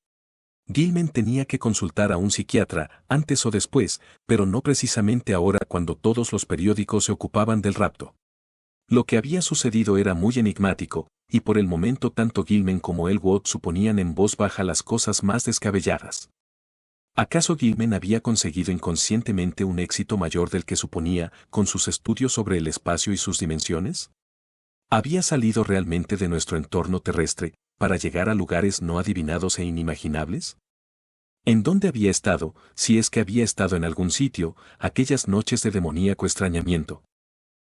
Gilman tenía que consultar a un psiquiatra, antes o después, pero no precisamente ahora cuando todos los periódicos se ocupaban del rapto. Lo que había sucedido era muy enigmático, y por el momento tanto Gilman como Elwood suponían en voz baja las cosas más descabelladas. ¿Acaso Gilman había conseguido inconscientemente un éxito mayor del que suponía con sus estudios sobre el espacio y sus dimensiones? ¿Había salido realmente de nuestro entorno terrestre para llegar a lugares no adivinados e inimaginables? ¿En dónde había estado, si es que había estado en algún sitio, aquellas noches de demoníaco extrañamiento?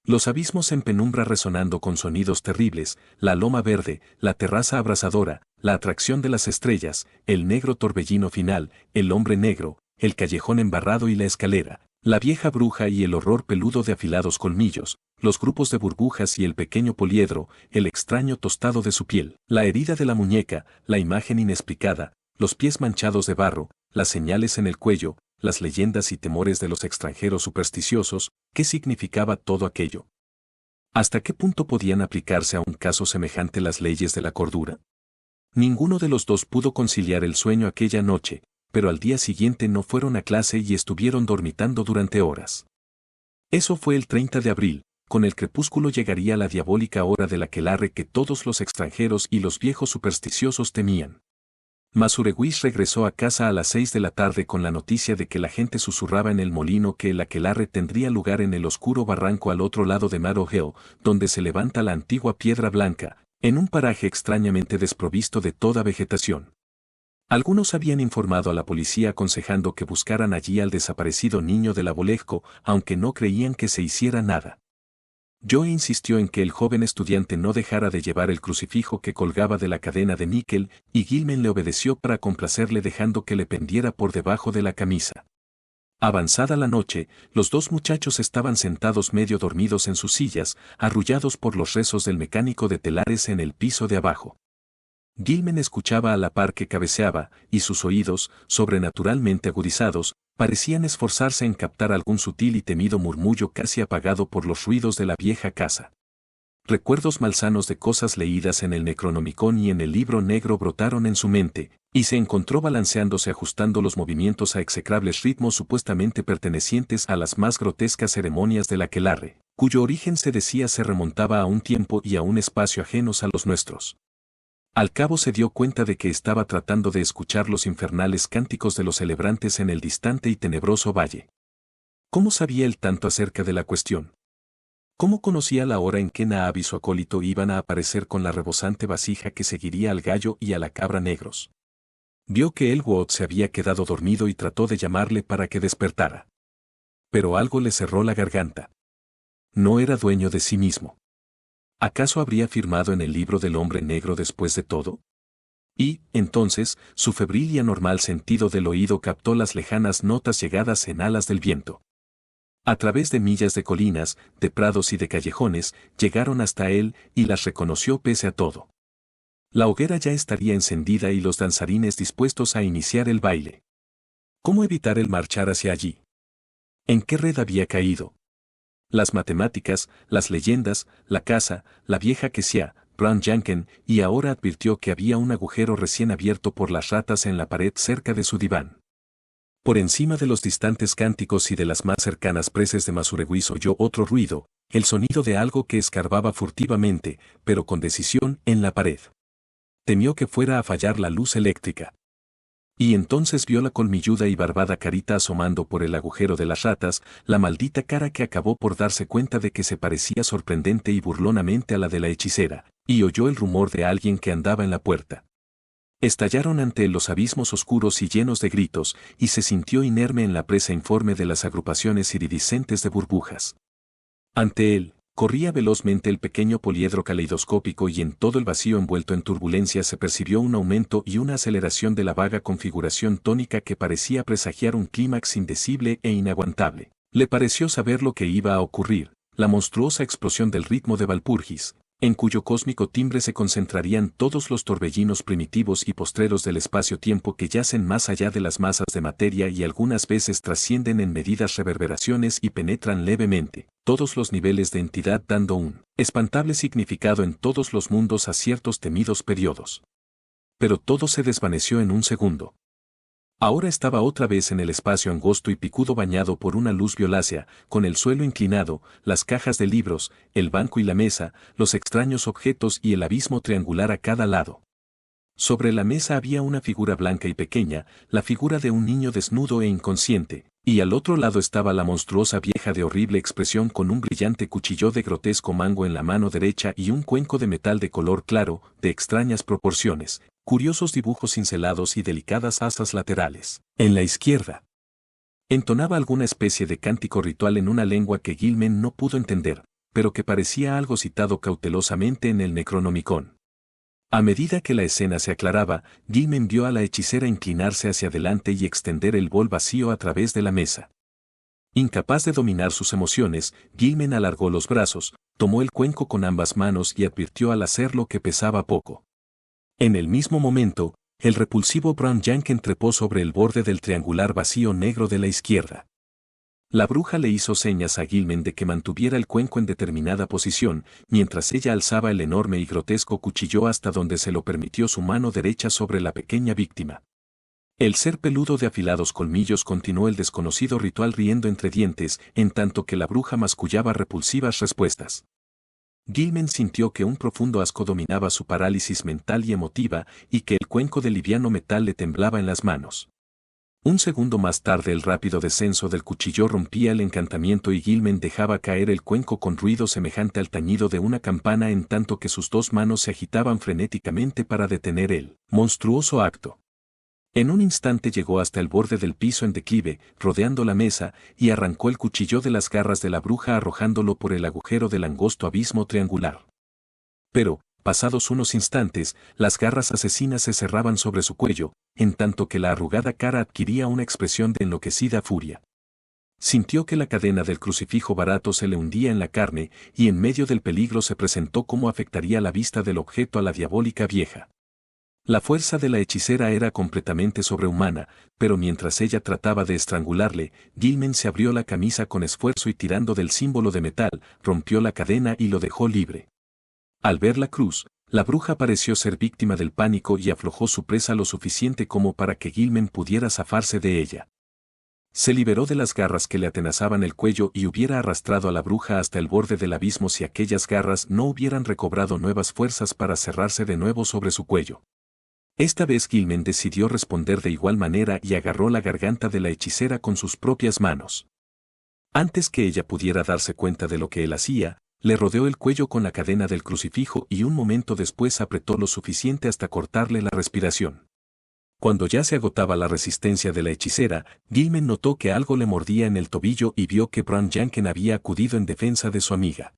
Los abismos en penumbra resonando con sonidos terribles, la loma verde, la terraza abrasadora, la atracción de las estrellas, el negro torbellino final, el hombre negro, el callejón embarrado y la escalera, la vieja bruja y el horror peludo de afilados colmillos, los grupos de burbujas y el pequeño poliedro, el extraño tostado de su piel, la herida de la muñeca, la imagen inexplicada, los pies manchados de barro, las señales en el cuello, las leyendas y temores de los extranjeros supersticiosos, ¿qué significaba todo aquello? ¿Hasta qué punto podían aplicarse a un caso semejante las leyes de la cordura? Ninguno de los dos pudo conciliar el sueño aquella noche, pero al día siguiente no fueron a clase y estuvieron dormitando durante horas. Eso fue el 30 de abril, con el crepúsculo llegaría la diabólica hora del aquelarre que todos los extranjeros y los viejos supersticiosos temían. Masurewis regresó a casa a las 6 de la tarde con la noticia de que la gente susurraba en el molino que el aquelarre tendría lugar en el oscuro barranco al otro lado de Meadow Hill, donde se levanta la antigua piedra blanca, en un paraje extrañamente desprovisto de toda vegetación. Algunos habían informado a la policía aconsejando que buscaran allí al desaparecido niño de la Bolejko, aunque no creían que se hiciera nada. Joe insistió en que el joven estudiante no dejara de llevar el crucifijo que colgaba de la cadena de níquel, y Gilman le obedeció para complacerle dejando que le pendiera por debajo de la camisa. Avanzada la noche, los dos muchachos estaban sentados medio dormidos en sus sillas, arrullados por los rezos del mecánico de telares en el piso de abajo. Gilman escuchaba a la par que cabeceaba, y sus oídos, sobrenaturalmente agudizados, parecían esforzarse en captar algún sutil y temido murmullo casi apagado por los ruidos de la vieja casa. Recuerdos malsanos de cosas leídas en el Necronomicon y en el libro negro brotaron en su mente, y se encontró balanceándose ajustando los movimientos a execrables ritmos supuestamente pertenecientes a las más grotescas ceremonias del aquelarre, cuyo origen se decía se remontaba a un tiempo y a un espacio ajenos a los nuestros. Al cabo se dio cuenta de que estaba tratando de escuchar los infernales cánticos de los celebrantes en el distante y tenebroso valle. ¿Cómo sabía él tanto acerca de la cuestión? ¿Cómo conocía la hora en que Naab y su acólito iban a aparecer con la rebosante vasija que seguiría al gallo y a la cabra negros? Vio que Elwood se había quedado dormido y trató de llamarle para que despertara. Pero algo le cerró la garganta. No era dueño de sí mismo. ¿Acaso habría firmado en el libro del hombre negro después de todo? Y, entonces, su febril y anormal sentido del oído captó las lejanas notas llegadas en alas del viento. A través de millas de colinas, de prados y de callejones, llegaron hasta él y las reconoció pese a todo. La hoguera ya estaría encendida y los danzarines dispuestos a iniciar el baile. ¿Cómo evitar el marchar hacia allí? ¿En qué red había caído? Las matemáticas, las leyendas, la casa, la vieja Kesia, Brown Janken, y ahora advirtió que había un agujero recién abierto por las ratas en la pared cerca de su diván. Por encima de los distantes cánticos y de las más cercanas preces de Masureguis oyó otro ruido, el sonido de algo que escarbaba furtivamente, pero con decisión, en la pared. Temió que fuera a fallar la luz eléctrica. Y entonces vio la colmilluda y barbada carita asomando por el agujero de las ratas, la maldita cara que acabó por darse cuenta de que se parecía sorprendente y burlonamente a la de la hechicera, y oyó el rumor de alguien que andaba en la puerta. Estallaron ante él los abismos oscuros y llenos de gritos, y se sintió inerme en la presa informe de las agrupaciones iridiscentes de burbujas. Ante él, corría velozmente el pequeño poliedro caleidoscópico y en todo el vacío envuelto en turbulencia se percibió un aumento y una aceleración de la vaga configuración tónica que parecía presagiar un clímax indecible e inaguantable. Le pareció saber lo que iba a ocurrir, la monstruosa explosión del ritmo de Valpurgis, en cuyo cósmico timbre se concentrarían todos los torbellinos primitivos y postreros del espacio-tiempo que yacen más allá de las masas de materia y algunas veces trascienden en medidas reverberaciones y penetran levemente todos los niveles de entidad dando un espantable significado en todos los mundos a ciertos temidos periodos. Pero todo se desvaneció en un segundo. Ahora estaba otra vez en el espacio angosto y picudo bañado por una luz violácea, con el suelo inclinado, las cajas de libros, el banco y la mesa, los extraños objetos y el abismo triangular a cada lado. Sobre la mesa había una figura blanca y pequeña, la figura de un niño desnudo e inconsciente, y al otro lado estaba la monstruosa vieja de horrible expresión con un brillante cuchillo de grotesco mango en la mano derecha y un cuenco de metal de color claro, de extrañas proporciones, curiosos dibujos cincelados y delicadas asas laterales. En la izquierda, entonaba alguna especie de cántico ritual en una lengua que Gilman no pudo entender, pero que parecía algo citado cautelosamente en el Necronomicon. A medida que la escena se aclaraba, Gilman vio a la hechicera inclinarse hacia adelante y extender el bol vacío a través de la mesa. Incapaz de dominar sus emociones, Gilman alargó los brazos, tomó el cuenco con ambas manos y advirtió al hacerlo que pesaba poco. En el mismo momento, el repulsivo Brown Janken trepó sobre el borde del triangular vacío negro de la izquierda. La bruja le hizo señas a Gilman de que mantuviera el cuenco en determinada posición, mientras ella alzaba el enorme y grotesco cuchillo hasta donde se lo permitió su mano derecha sobre la pequeña víctima. El ser peludo de afilados colmillos continuó el desconocido ritual riendo entre dientes, en tanto que la bruja mascullaba repulsivas respuestas. Gilman sintió que un profundo asco dominaba su parálisis mental y emotiva, y que el cuenco de liviano metal le temblaba en las manos. Un segundo más tarde el rápido descenso del cuchillo rompía el encantamiento y Gilman dejaba caer el cuenco con ruido semejante al tañido de una campana en tanto que sus dos manos se agitaban frenéticamente para detener el monstruoso acto. En un instante llegó hasta el borde del piso en declive, rodeando la mesa, y arrancó el cuchillo de las garras de la bruja arrojándolo por el agujero del angosto abismo triangular. Pero, pasados unos instantes, las garras asesinas se cerraban sobre su cuello, en tanto que la arrugada cara adquiría una expresión de enloquecida furia. Sintió que la cadena del crucifijo barato se le hundía en la carne, y en medio del peligro se presentó cómo afectaría la vista del objeto a la diabólica vieja. La fuerza de la hechicera era completamente sobrehumana, pero mientras ella trataba de estrangularle, Gilman se abrió la camisa con esfuerzo y tirando del símbolo de metal, rompió la cadena y lo dejó libre. Al ver la cruz, la bruja pareció ser víctima del pánico y aflojó su presa lo suficiente como para que Gilman pudiera zafarse de ella. Se liberó de las garras que le atenazaban el cuello y hubiera arrastrado a la bruja hasta el borde del abismo si aquellas garras no hubieran recobrado nuevas fuerzas para cerrarse de nuevo sobre su cuello. Esta vez Gilman decidió responder de igual manera y agarró la garganta de la hechicera con sus propias manos. Antes que ella pudiera darse cuenta de lo que él hacía, le rodeó el cuello con la cadena del crucifijo y un momento después apretó lo suficiente hasta cortarle la respiración. Cuando ya se agotaba la resistencia de la hechicera, Gilman notó que algo le mordía en el tobillo y vio que Bran Janken había acudido en defensa de su amiga.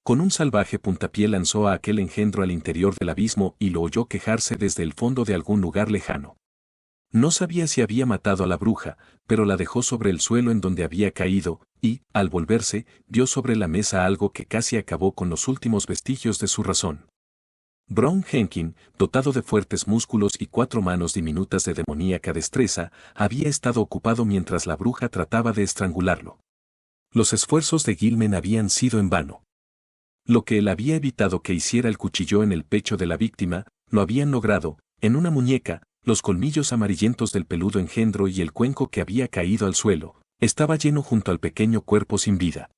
Con un salvaje puntapié lanzó a aquel engendro al interior del abismo y lo oyó quejarse desde el fondo de algún lugar lejano. No sabía si había matado a la bruja, pero la dejó sobre el suelo en donde había caído, y, al volverse, vio sobre la mesa algo que casi acabó con los últimos vestigios de su razón. Bron Henkin, dotado de fuertes músculos y 4 manos diminutas de demoníaca destreza, había estado ocupado mientras la bruja trataba de estrangularlo. Los esfuerzos de Gilman habían sido en vano. Lo que él había evitado que hiciera el cuchillo en el pecho de la víctima, lo habían logrado, en una muñeca, los colmillos amarillentos del peludo engendro y el cuenco que había caído al suelo, estaba lleno junto al pequeño cuerpo sin vida.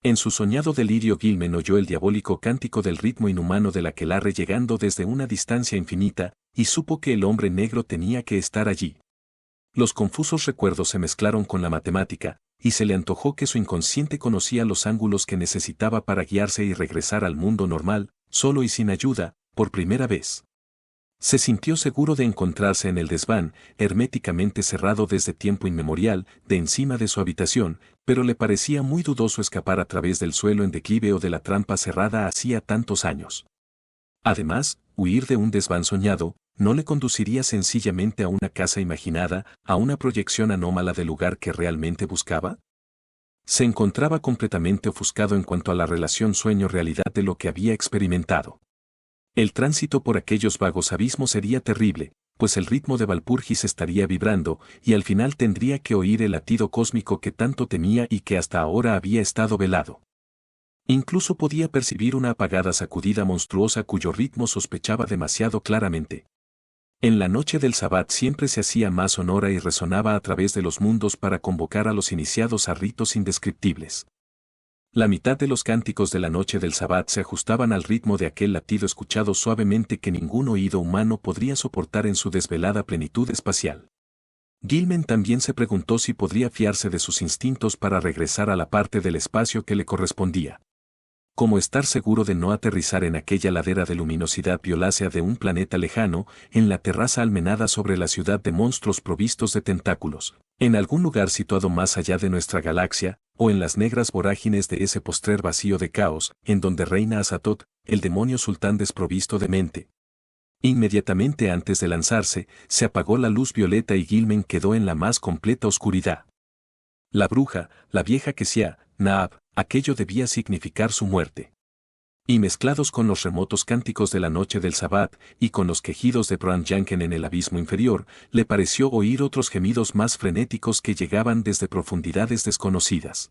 En su soñado delirio Gilman oyó el diabólico cántico del ritmo inhumano del aquelarre llegando desde una distancia infinita, y supo que el hombre negro tenía que estar allí. Los confusos recuerdos se mezclaron con la matemática, y se le antojó que su inconsciente conocía los ángulos que necesitaba para guiarse y regresar al mundo normal, solo y sin ayuda, por primera vez. Se sintió seguro de encontrarse en el desván, herméticamente cerrado desde tiempo inmemorial, de encima de su habitación, pero le parecía muy dudoso escapar a través del suelo en declive o de la trampa cerrada hacía tantos años. Además, huir de un desván soñado, no le conduciría sencillamente a una casa imaginada, a una proyección anómala del lugar que realmente buscaba. Se encontraba completamente ofuscado en cuanto a la relación sueño-realidad de lo que había experimentado. El tránsito por aquellos vagos abismos sería terrible, pues el ritmo de Valpurgis estaría vibrando, y al final tendría que oír el latido cósmico que tanto temía y que hasta ahora había estado velado. Incluso podía percibir una apagada sacudida monstruosa cuyo ritmo sospechaba demasiado claramente. En la noche del Sabbat siempre se hacía más sonora y resonaba a través de los mundos para convocar a los iniciados a ritos indescriptibles. La mitad de los cánticos de la noche del Sabbat se ajustaban al ritmo de aquel latido escuchado suavemente que ningún oído humano podría soportar en su desvelada plenitud espacial. Gilman también se preguntó si podría fiarse de sus instintos para regresar a la parte del espacio que le correspondía. Como estar seguro de no aterrizar en aquella ladera de luminosidad violácea de un planeta lejano, en la terraza almenada sobre la ciudad de monstruos provistos de tentáculos, en algún lugar situado más allá de nuestra galaxia, o en las negras vorágines de ese postrer vacío de caos, en donde reina Azatoth, el demonio sultán desprovisto de mente. Inmediatamente antes de lanzarse, se apagó la luz violeta y Gilman quedó en la más completa oscuridad. La bruja, la vieja Kesia, Naab, aquello debía significar su muerte. Y mezclados con los remotos cánticos de la noche del Sabbat y con los quejidos de Bran Janken en el abismo inferior, le pareció oír otros gemidos más frenéticos que llegaban desde profundidades desconocidas.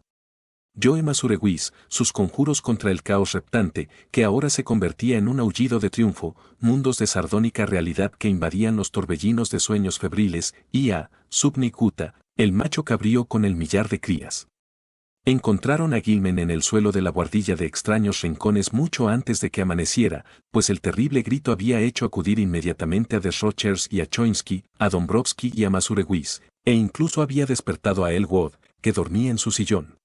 Joe Masurewis, sus conjuros contra el caos reptante, que ahora se convertía en un aullido de triunfo, mundos de sardónica realidad que invadían los torbellinos de sueños febriles, y a Subnikuta, el macho cabrío con el millar de crías. Encontraron a Gilman en el suelo de la guardilla de extraños rincones mucho antes de que amaneciera, pues el terrible grito había hecho acudir inmediatamente a Desrochers y a Choinsky, a Dombrowski y a Masurewis, e incluso había despertado a Elwood, que dormía en su sillón.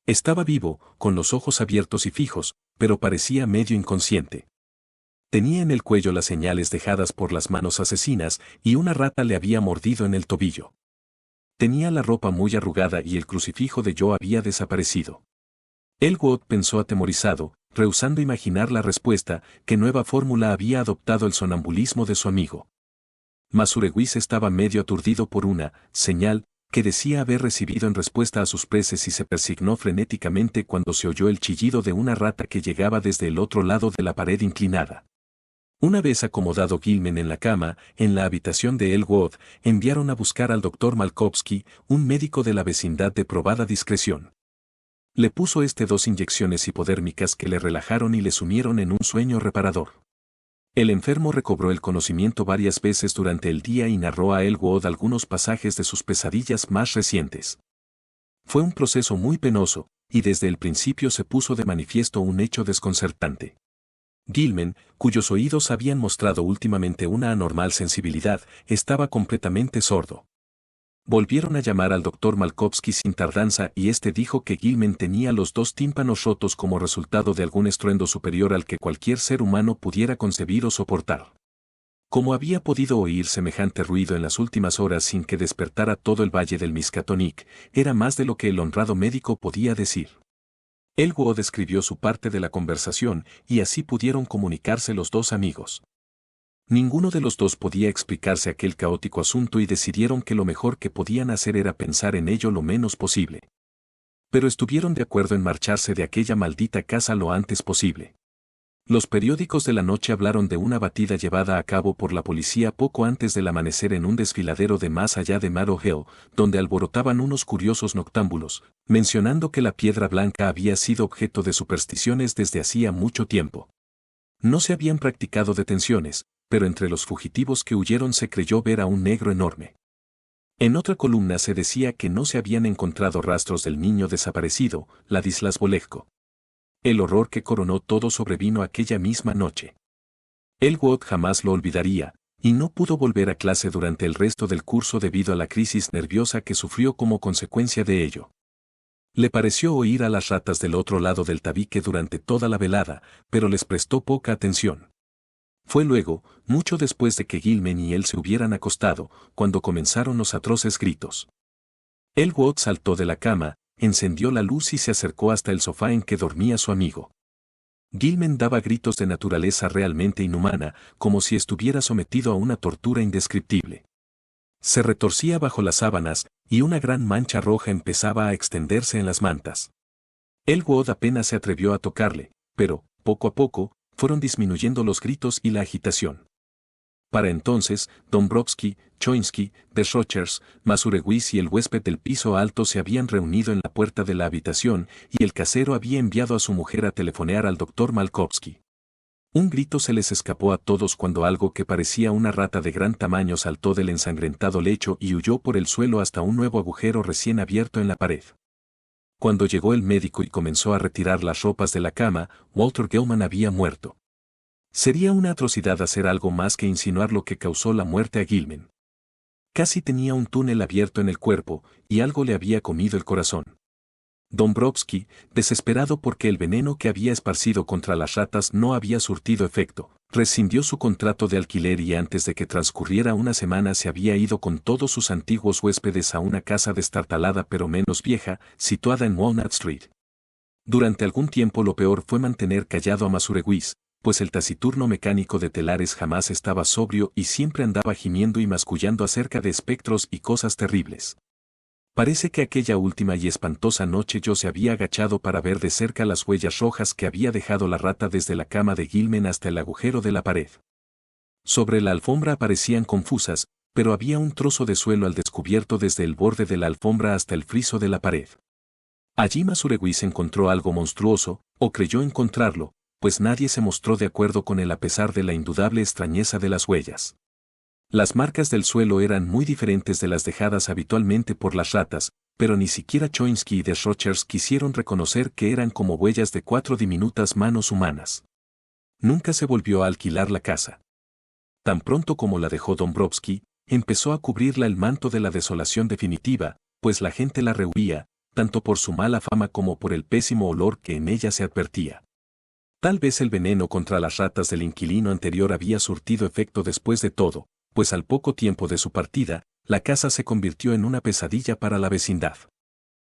Estaba vivo, con los ojos abiertos y fijos, pero parecía medio inconsciente. Tenía en el cuello las señales dejadas por las manos asesinas y una rata le había mordido en el tobillo. Tenía la ropa muy arrugada y el crucifijo de Joe había desaparecido. Elwood pensó atemorizado, rehusando imaginar la respuesta, qué nueva fórmula había adoptado el sonambulismo de su amigo. Masurewis estaba medio aturdido por una señal que decía haber recibido en respuesta a sus preces y se persignó frenéticamente cuando se oyó el chillido de una rata que llegaba desde el otro lado de la pared inclinada. Una vez acomodado Gilman en la cama, en la habitación de Elwood, enviaron a buscar al doctor Malkovsky, un médico de la vecindad de probada discreción. Le puso 2 inyecciones hipodérmicas que le relajaron y le sumieron en un sueño reparador. El enfermo recobró el conocimiento varias veces durante el día y narró a Elwood algunos pasajes de sus pesadillas más recientes. Fue un proceso muy penoso, y desde el principio se puso de manifiesto un hecho desconcertante. Gilman, cuyos oídos habían mostrado últimamente una anormal sensibilidad, estaba completamente sordo. Volvieron a llamar al doctor Malkovsky sin tardanza y dijo que Gilman tenía los 2 tímpanos rotos como resultado de algún estruendo superior al que cualquier ser humano pudiera concebir o soportar. ¿Cómo había podido oír semejante ruido en las últimas horas sin que despertara todo el valle del Miskatonic? Era más de lo que el honrado médico podía decir. Elwood escribió su parte de la conversación y así pudieron comunicarse los 2 amigos. Ninguno de los 2 podía explicarse aquel caótico asunto y decidieron que lo mejor que podían hacer era pensar en ello lo menos posible. Pero estuvieron de acuerdo en marcharse de aquella maldita casa lo antes posible. Los periódicos de la noche hablaron de una batida llevada a cabo por la policía poco antes del amanecer en un desfiladero de más allá de Meadow Hill, donde alborotaban unos curiosos noctámbulos, mencionando que la piedra blanca había sido objeto de supersticiones desde hacía mucho tiempo. No se habían practicado detenciones, pero entre los fugitivos que huyeron se creyó ver a un negro enorme. En otra columna se decía que no se habían encontrado rastros del niño desaparecido, Ladislas Bolejko. El horror que coronó todo sobrevino aquella misma noche. Elwood jamás lo olvidaría, y no pudo volver a clase durante el resto del curso debido a la crisis nerviosa que sufrió como consecuencia de ello. Le pareció oír a las ratas del otro lado del tabique durante toda la velada, pero les prestó poca atención. Fue luego, mucho después de que Gilman y él se hubieran acostado, cuando comenzaron los atroces gritos. Elwood saltó de la cama, encendió la luz y se acercó hasta el sofá en que dormía su amigo. Gilman daba gritos de naturaleza realmente inhumana, como si estuviera sometido a una tortura indescriptible. Se retorcía bajo las sábanas, y una gran mancha roja empezaba a extenderse en las mantas. Elwood apenas se atrevió a tocarle, pero, poco a poco, fueron disminuyendo los gritos y la agitación. Para entonces, Dombrowski, Choinsky, Desrochers, Masurewicz y el huésped del piso alto se habían reunido en la puerta de la habitación y el casero había enviado a su mujer a telefonear al doctor Malkovsky. Un grito se les escapó a todos cuando algo que parecía una rata de gran tamaño saltó del ensangrentado lecho y huyó por el suelo hasta un nuevo agujero recién abierto en la pared. Cuando llegó el médico y comenzó a retirar las ropas de la cama, Walter Gilman había muerto. Sería una atrocidad hacer algo más que insinuar lo que causó la muerte a Gilman. Casi tenía un túnel abierto en el cuerpo, y algo le había comido el corazón. Dombrowski, desesperado porque el veneno que había esparcido contra las ratas no había surtido efecto, rescindió su contrato de alquiler y antes de que transcurriera una semana se había ido con todos sus antiguos huéspedes a una casa destartalada pero menos vieja, situada en Walnut Street. Durante algún tiempo lo peor fue mantener callado a Masurewicz, pues el taciturno mecánico de telares jamás estaba sobrio y siempre andaba gimiendo y mascullando acerca de espectros y cosas terribles. Parece que aquella última y espantosa noche yo se había agachado para ver de cerca las huellas rojas que había dejado la rata desde la cama de Gilman hasta el agujero de la pared. Sobre la alfombra aparecían confusas, pero había un trozo de suelo al descubierto desde el borde de la alfombra hasta el friso de la pared. Allí Masurewicz encontró algo monstruoso, o creyó encontrarlo, pues nadie se mostró de acuerdo con él a pesar de la indudable extrañeza de las huellas. Las marcas del suelo eran muy diferentes de las dejadas habitualmente por las ratas, pero ni siquiera Choinsky y Desrochers quisieron reconocer que eran como huellas de 4 diminutas manos humanas. Nunca se volvió a alquilar la casa. Tan pronto como la dejó Dombrowski, empezó a cubrirla el manto de la desolación definitiva, pues la gente la rehuía, tanto por su mala fama como por el pésimo olor que en ella se advertía. Tal vez el veneno contra las ratas del inquilino anterior había surtido efecto después de todo, pues al poco tiempo de su partida, la casa se convirtió en una pesadilla para la vecindad.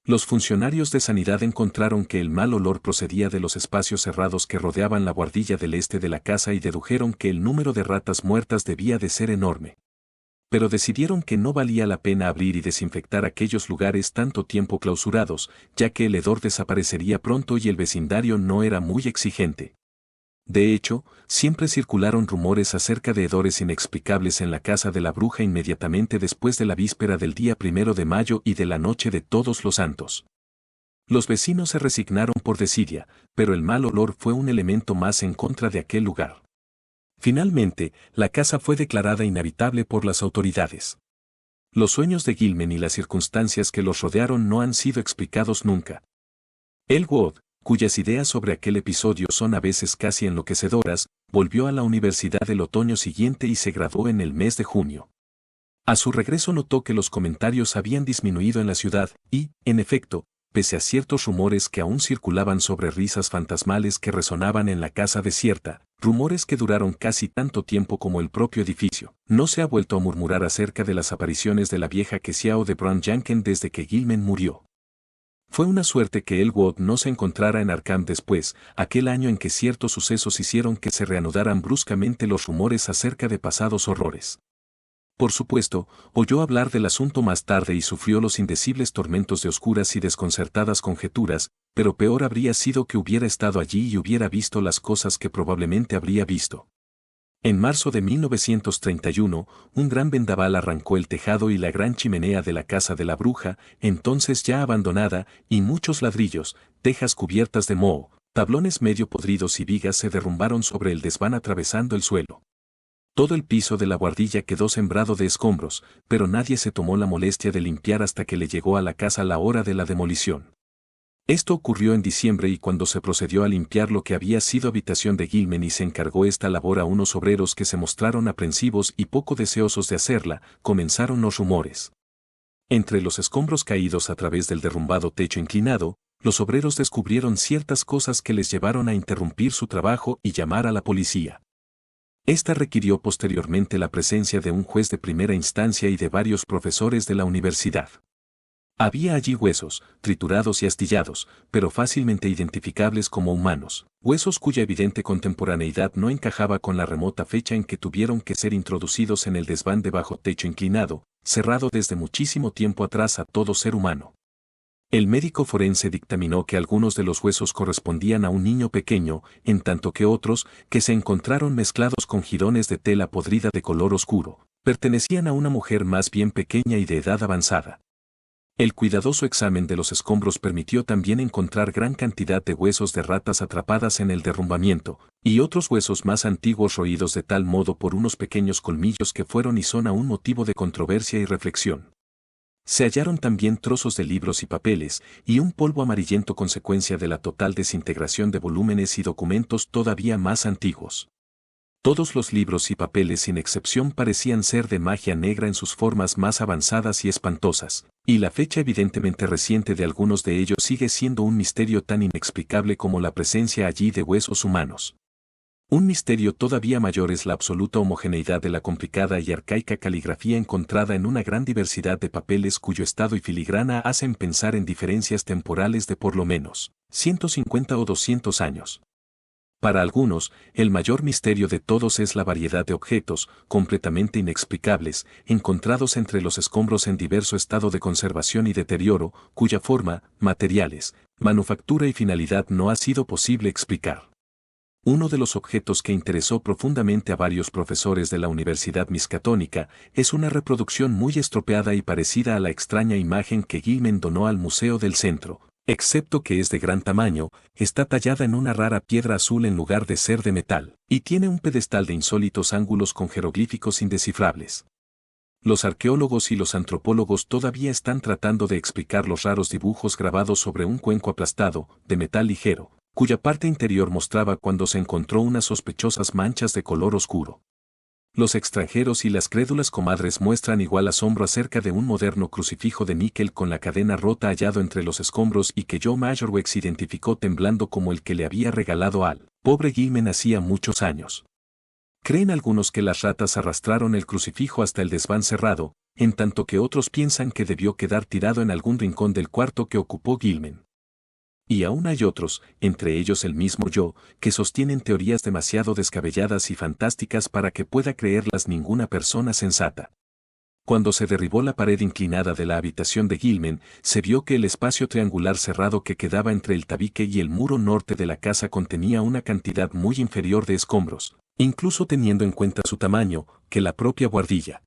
Los funcionarios de sanidad encontraron que el mal olor procedía de los espacios cerrados que rodeaban la buhardilla del este de la casa y dedujeron que el número de ratas muertas debía de ser enorme. Pero decidieron que no valía la pena abrir y desinfectar aquellos lugares tanto tiempo clausurados, ya que el hedor desaparecería pronto y el vecindario no era muy exigente. De hecho, siempre circularon rumores acerca de hedores inexplicables en la casa de la bruja inmediatamente después de la víspera del día 1 de mayo y de la noche de Todos los Santos. Los vecinos se resignaron por desidia, pero el mal olor fue un elemento más en contra de aquel lugar. Finalmente, la casa fue declarada inhabitable por las autoridades. Los sueños de Gilman y las circunstancias que los rodearon no han sido explicados nunca. Elwood, cuyas ideas sobre aquel episodio son a veces casi enloquecedoras, volvió a la universidad el otoño siguiente y se graduó en el mes de junio. A su regreso notó que los comentarios habían disminuido en la ciudad y, en efecto, pese a ciertos rumores que aún circulaban sobre risas fantasmales que resonaban en la casa desierta, rumores que duraron casi tanto tiempo como el propio edificio, no se ha vuelto a murmurar acerca de las apariciones de la vieja Xiao de Brown Janken desde que Gilman murió. Fue una suerte que Elwood no se encontrara en Arkham después, aquel año en que ciertos sucesos hicieron que se reanudaran bruscamente los rumores acerca de pasados horrores. Por supuesto, oyó hablar del asunto más tarde y sufrió los indecibles tormentos de oscuras y desconcertadas conjeturas, pero peor habría sido que hubiera estado allí y hubiera visto las cosas que probablemente habría visto. En marzo de 1931, un gran vendaval arrancó el tejado y la gran chimenea de la casa de la bruja, entonces ya abandonada, y muchos ladrillos, tejas cubiertas de moho, tablones medio podridos y vigas se derrumbaron sobre el desván atravesando el suelo. Todo el piso de la buhardilla quedó sembrado de escombros, pero nadie se tomó la molestia de limpiar hasta que le llegó a la casa la hora de la demolición. Esto ocurrió en diciembre y cuando se procedió a limpiar lo que había sido habitación de Gilman y se encargó esta labor a unos obreros que se mostraron aprensivos y poco deseosos de hacerla, comenzaron los rumores. Entre los escombros caídos a través del derrumbado techo inclinado, los obreros descubrieron ciertas cosas que les llevaron a interrumpir su trabajo y llamar a la policía. Esta requirió posteriormente la presencia de un juez de primera instancia y de varios profesores de la universidad. Había allí huesos, triturados y astillados, pero fácilmente identificables como humanos, huesos cuya evidente contemporaneidad no encajaba con la remota fecha en que tuvieron que ser introducidos en el desván de bajo techo inclinado, cerrado desde muchísimo tiempo atrás a todo ser humano. El médico forense dictaminó que algunos de los huesos correspondían a un niño pequeño, en tanto que otros, que se encontraron mezclados con jirones de tela podrida de color oscuro, pertenecían a una mujer más bien pequeña y de edad avanzada. El cuidadoso examen de los escombros permitió también encontrar gran cantidad de huesos de ratas atrapadas en el derrumbamiento, y otros huesos más antiguos roídos de tal modo por unos pequeños colmillos que fueron y son aún motivo de controversia y reflexión. Se hallaron también trozos de libros y papeles, y un polvo amarillento consecuencia de la total desintegración de volúmenes y documentos todavía más antiguos. Todos los libros y papeles sin excepción parecían ser de magia negra en sus formas más avanzadas y espantosas, y la fecha evidentemente reciente de algunos de ellos sigue siendo un misterio tan inexplicable como la presencia allí de huesos humanos. Un misterio todavía mayor es la absoluta homogeneidad de la complicada y arcaica caligrafía encontrada en una gran diversidad de papeles cuyo estado y filigrana hacen pensar en diferencias temporales de por lo menos 150 o 200 años. Para algunos, el mayor misterio de todos es la variedad de objetos, completamente inexplicables, encontrados entre los escombros en diverso estado de conservación y deterioro, cuya forma, materiales, manufactura y finalidad no ha sido posible explicar. Uno de los objetos que interesó profundamente a varios profesores de la Universidad Miskatonic es una reproducción muy estropeada y parecida a la extraña imagen que Gilman donó al Museo del Centro, excepto que es de gran tamaño, está tallada en una rara piedra azul en lugar de ser de metal, y tiene un pedestal de insólitos ángulos con jeroglíficos indescifrables. Los arqueólogos y los antropólogos todavía están tratando de explicar los raros dibujos grabados sobre un cuenco aplastado, de metal ligero, cuya parte interior mostraba cuando se encontró unas sospechosas manchas de color oscuro. Los extranjeros y las crédulas comadres muestran igual asombro acerca de un moderno crucifijo de níquel con la cadena rota hallado entre los escombros y que Joe Majorwex identificó temblando como el que le había regalado al pobre Gilman hacía muchos años. Creen algunos que las ratas arrastraron el crucifijo hasta el desván cerrado, en tanto que otros piensan que debió quedar tirado en algún rincón del cuarto que ocupó Gilman. Y aún hay otros, entre ellos el mismo yo, que sostienen teorías demasiado descabelladas y fantásticas para que pueda creerlas ninguna persona sensata. Cuando se derribó la pared inclinada de la habitación de Gilman, se vio que el espacio triangular cerrado que quedaba entre el tabique y el muro norte de la casa contenía una cantidad muy inferior de escombros, incluso teniendo en cuenta su tamaño, que la propia buhardilla.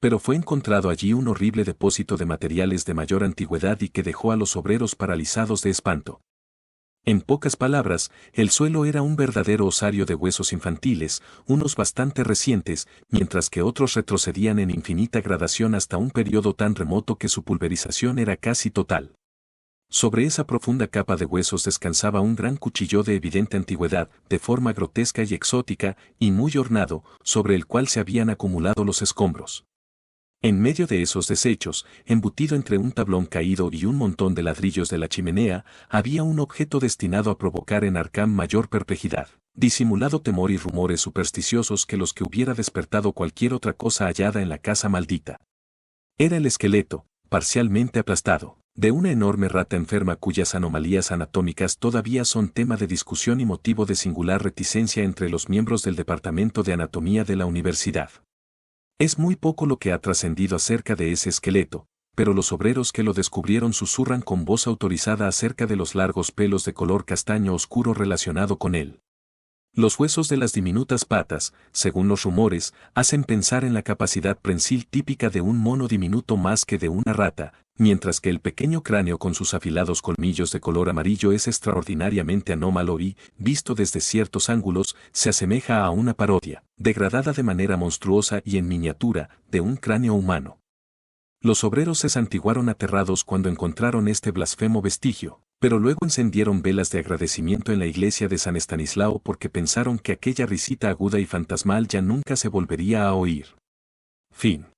Pero fue encontrado allí un horrible depósito de materiales de mayor antigüedad y que dejó a los obreros paralizados de espanto. En pocas palabras, el suelo era un verdadero osario de huesos infantiles, unos bastante recientes, mientras que otros retrocedían en infinita gradación hasta un periodo tan remoto que su pulverización era casi total. Sobre esa profunda capa de huesos descansaba un gran cuchillo de evidente antigüedad, de forma grotesca y exótica, y muy ornado, sobre el cual se habían acumulado los escombros. En medio de esos desechos, embutido entre un tablón caído y un montón de ladrillos de la chimenea, había un objeto destinado a provocar en Arkham mayor perplejidad, disimulado temor y rumores supersticiosos que los que hubiera despertado cualquier otra cosa hallada en la casa maldita. Era el esqueleto, parcialmente aplastado, de una enorme rata enferma cuyas anomalías anatómicas todavía son tema de discusión y motivo de singular reticencia entre los miembros del Departamento de Anatomía de la Universidad. Es muy poco lo que ha trascendido acerca de ese esqueleto, pero los obreros que lo descubrieron susurran con voz autorizada acerca de los largos pelos de color castaño oscuro relacionado con él. Los huesos de las diminutas patas, según los rumores, hacen pensar en la capacidad prensil típica de un mono diminuto más que de una rata, mientras que el pequeño cráneo con sus afilados colmillos de color amarillo es extraordinariamente anómalo y, visto desde ciertos ángulos, se asemeja a una parodia, degradada de manera monstruosa y en miniatura, de un cráneo humano. Los obreros se santiguaron aterrados cuando encontraron este blasfemo vestigio, pero luego encendieron velas de agradecimiento en la iglesia de San Estanislao porque pensaron que aquella risita aguda y fantasmal ya nunca se volvería a oír. Fin.